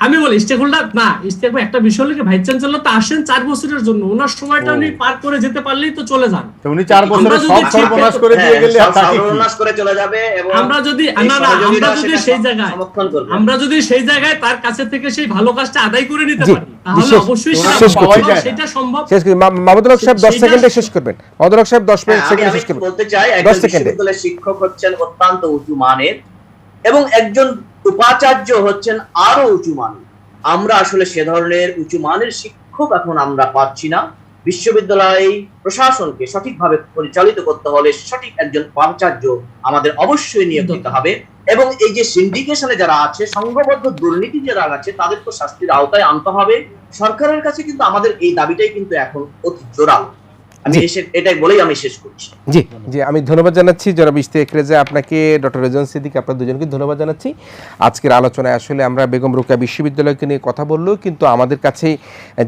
আমি বলি স্টেক হোল্ডার না। স্টেক একটা বিষয় হলো ভাইস চ্যান্সেলর তো আসেন 4 বছরের জন্য, ওনার সময়টা উনি পার করে যেতে পারলেই তো চলে যান। উনি 4 বছরে সব সর্বনাশ করে দিয়ে গেলে আর তাকে সর্বনাশ করে চলে যাবে। এবং আমরা যদি আমরা যদি সেই জায়গায় তার কাছে থেকে সেই ভালো কাজটা আদায় করে নিতে পারি, তাহলে অবশ্যই সেটা সম্ভব। মাহমুদুল হক সাহেব 10 সেকেন্ডে শেষ করবেন। মাহমুদুল হক সাহেব 10 সেকেন্ডে শেষ করবেন। বলতে চাই, একজন বিশ্ববিদ্যালয়ের শিক্ষক হচ্ছেন অত্যন্ত উঁচু মানের এবং একজন উপাচার্য হচ্ছেন আরো উঁচু মানের। আমরা আসলে সে ধরনের উঁচু মানের শিক্ষক এখন আমরা পাচ্ছি না। বিশ্ববিদ্যালয় প্রশাসনকে সঠিকভাবে পরিচালিত করতে হলে সঠিক একজন উপাচার্য আমাদের অবশ্যই নিয়োগ দিতে হবে এবং এই যে সিন্ডিকেশনে যারা আছে, সংঘবদ্ধ দুর্নীতি যারা আছে, তাদেরকে শাস্তির আওতায় আনতে হবে। সরকারের কাছে কিন্তু আমাদের এই দাবিটাই কিন্তু এখন অতি জোরালো। আমি এটাই বলেই আমি শেষ করছি। জি জি, আমি ধন্যবাদ জানাচ্ছি জনাব ইশতিয়াক রেজা, আপনাকে, ডক্টর রেজন সিদ্দিক, আপনার দুজনকে ধন্যবাদ জানাচ্ছি। আজকের আলোচনায় আসলে আমরা বেগম রোকেয়া বিশ্ববিদ্যালয়কে নিয়ে কথা বললেও কিন্তু আমাদের কাছে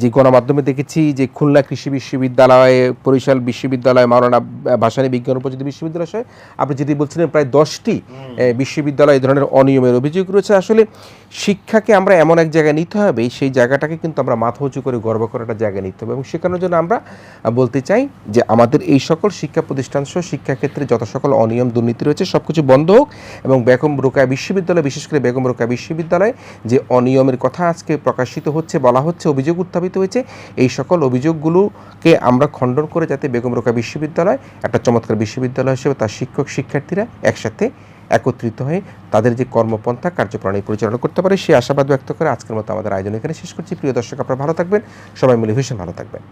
যে গণমাধ্যমে দেখেছি যে খুলনা কৃষি বিশ্ববিদ্যালয়, বরিশাল বিশ্ববিদ্যালয়, মাওলানা ভাসানী বিজ্ঞান ও প্রযুক্তি বিশ্ববিদ্যালয় সহ আপনি যেটি বলছিলেন প্রায় 10টি বিশ্ববিদ্যালয় এই ধরনের অনিয়মের অভিযোগ রয়েছে। আসলে শিক্ষাকে আমরা এমন এক জায়গায় নিতে হবে, সেই জায়গাটাকে কিন্তু আমরা মাথা উঁচু করে গর্ব করার একটা জায়গায় নিতে হবে এবং শেখানোর জন্য আমরা বলতে চাই যে আমাদের এই সকল শিক্ষা প্রতিষ্ঠান সহ শিক্ষাক্ষেত্রে যত সকল অনিয়ম দুর্নীতি রয়েছে সব কিছু বন্ধ হোক এবং বেগম রোকেয়া বিশ্ববিদ্যালয়, বিশেষ করে বেগম রোকেয়া বিশ্ববিদ্যালয় যে অনিয়মের কথা আজকে প্রকাশিত হচ্ছে, বলা হচ্ছে, অভিযোগ উত্থাপিত হয়েছে, এই সকল অভিযোগগুলোকে আমরা খণ্ডন করে যাতে বেগম রোকেয়া বিশ্ববিদ্যালয় একটা চমৎকার বিশ্ববিদ্যালয় হিসেবে তার শিক্ষক শিক্ষার্থীরা একসাথে একত্রিত হয়ে তাদের যে কর্মপন্থা কার্যপ্রণালী পরিচালনা করতে পারে সেই আশাবাদ ব্যক্ত করে আজকের মতো আমাদের আয়োজন এখানে শেষ করছি। প্রিয় দর্শক, আপনারা ভালো থাকবেন, সবাই মিলে ভীষণ ভালো থাকবেন।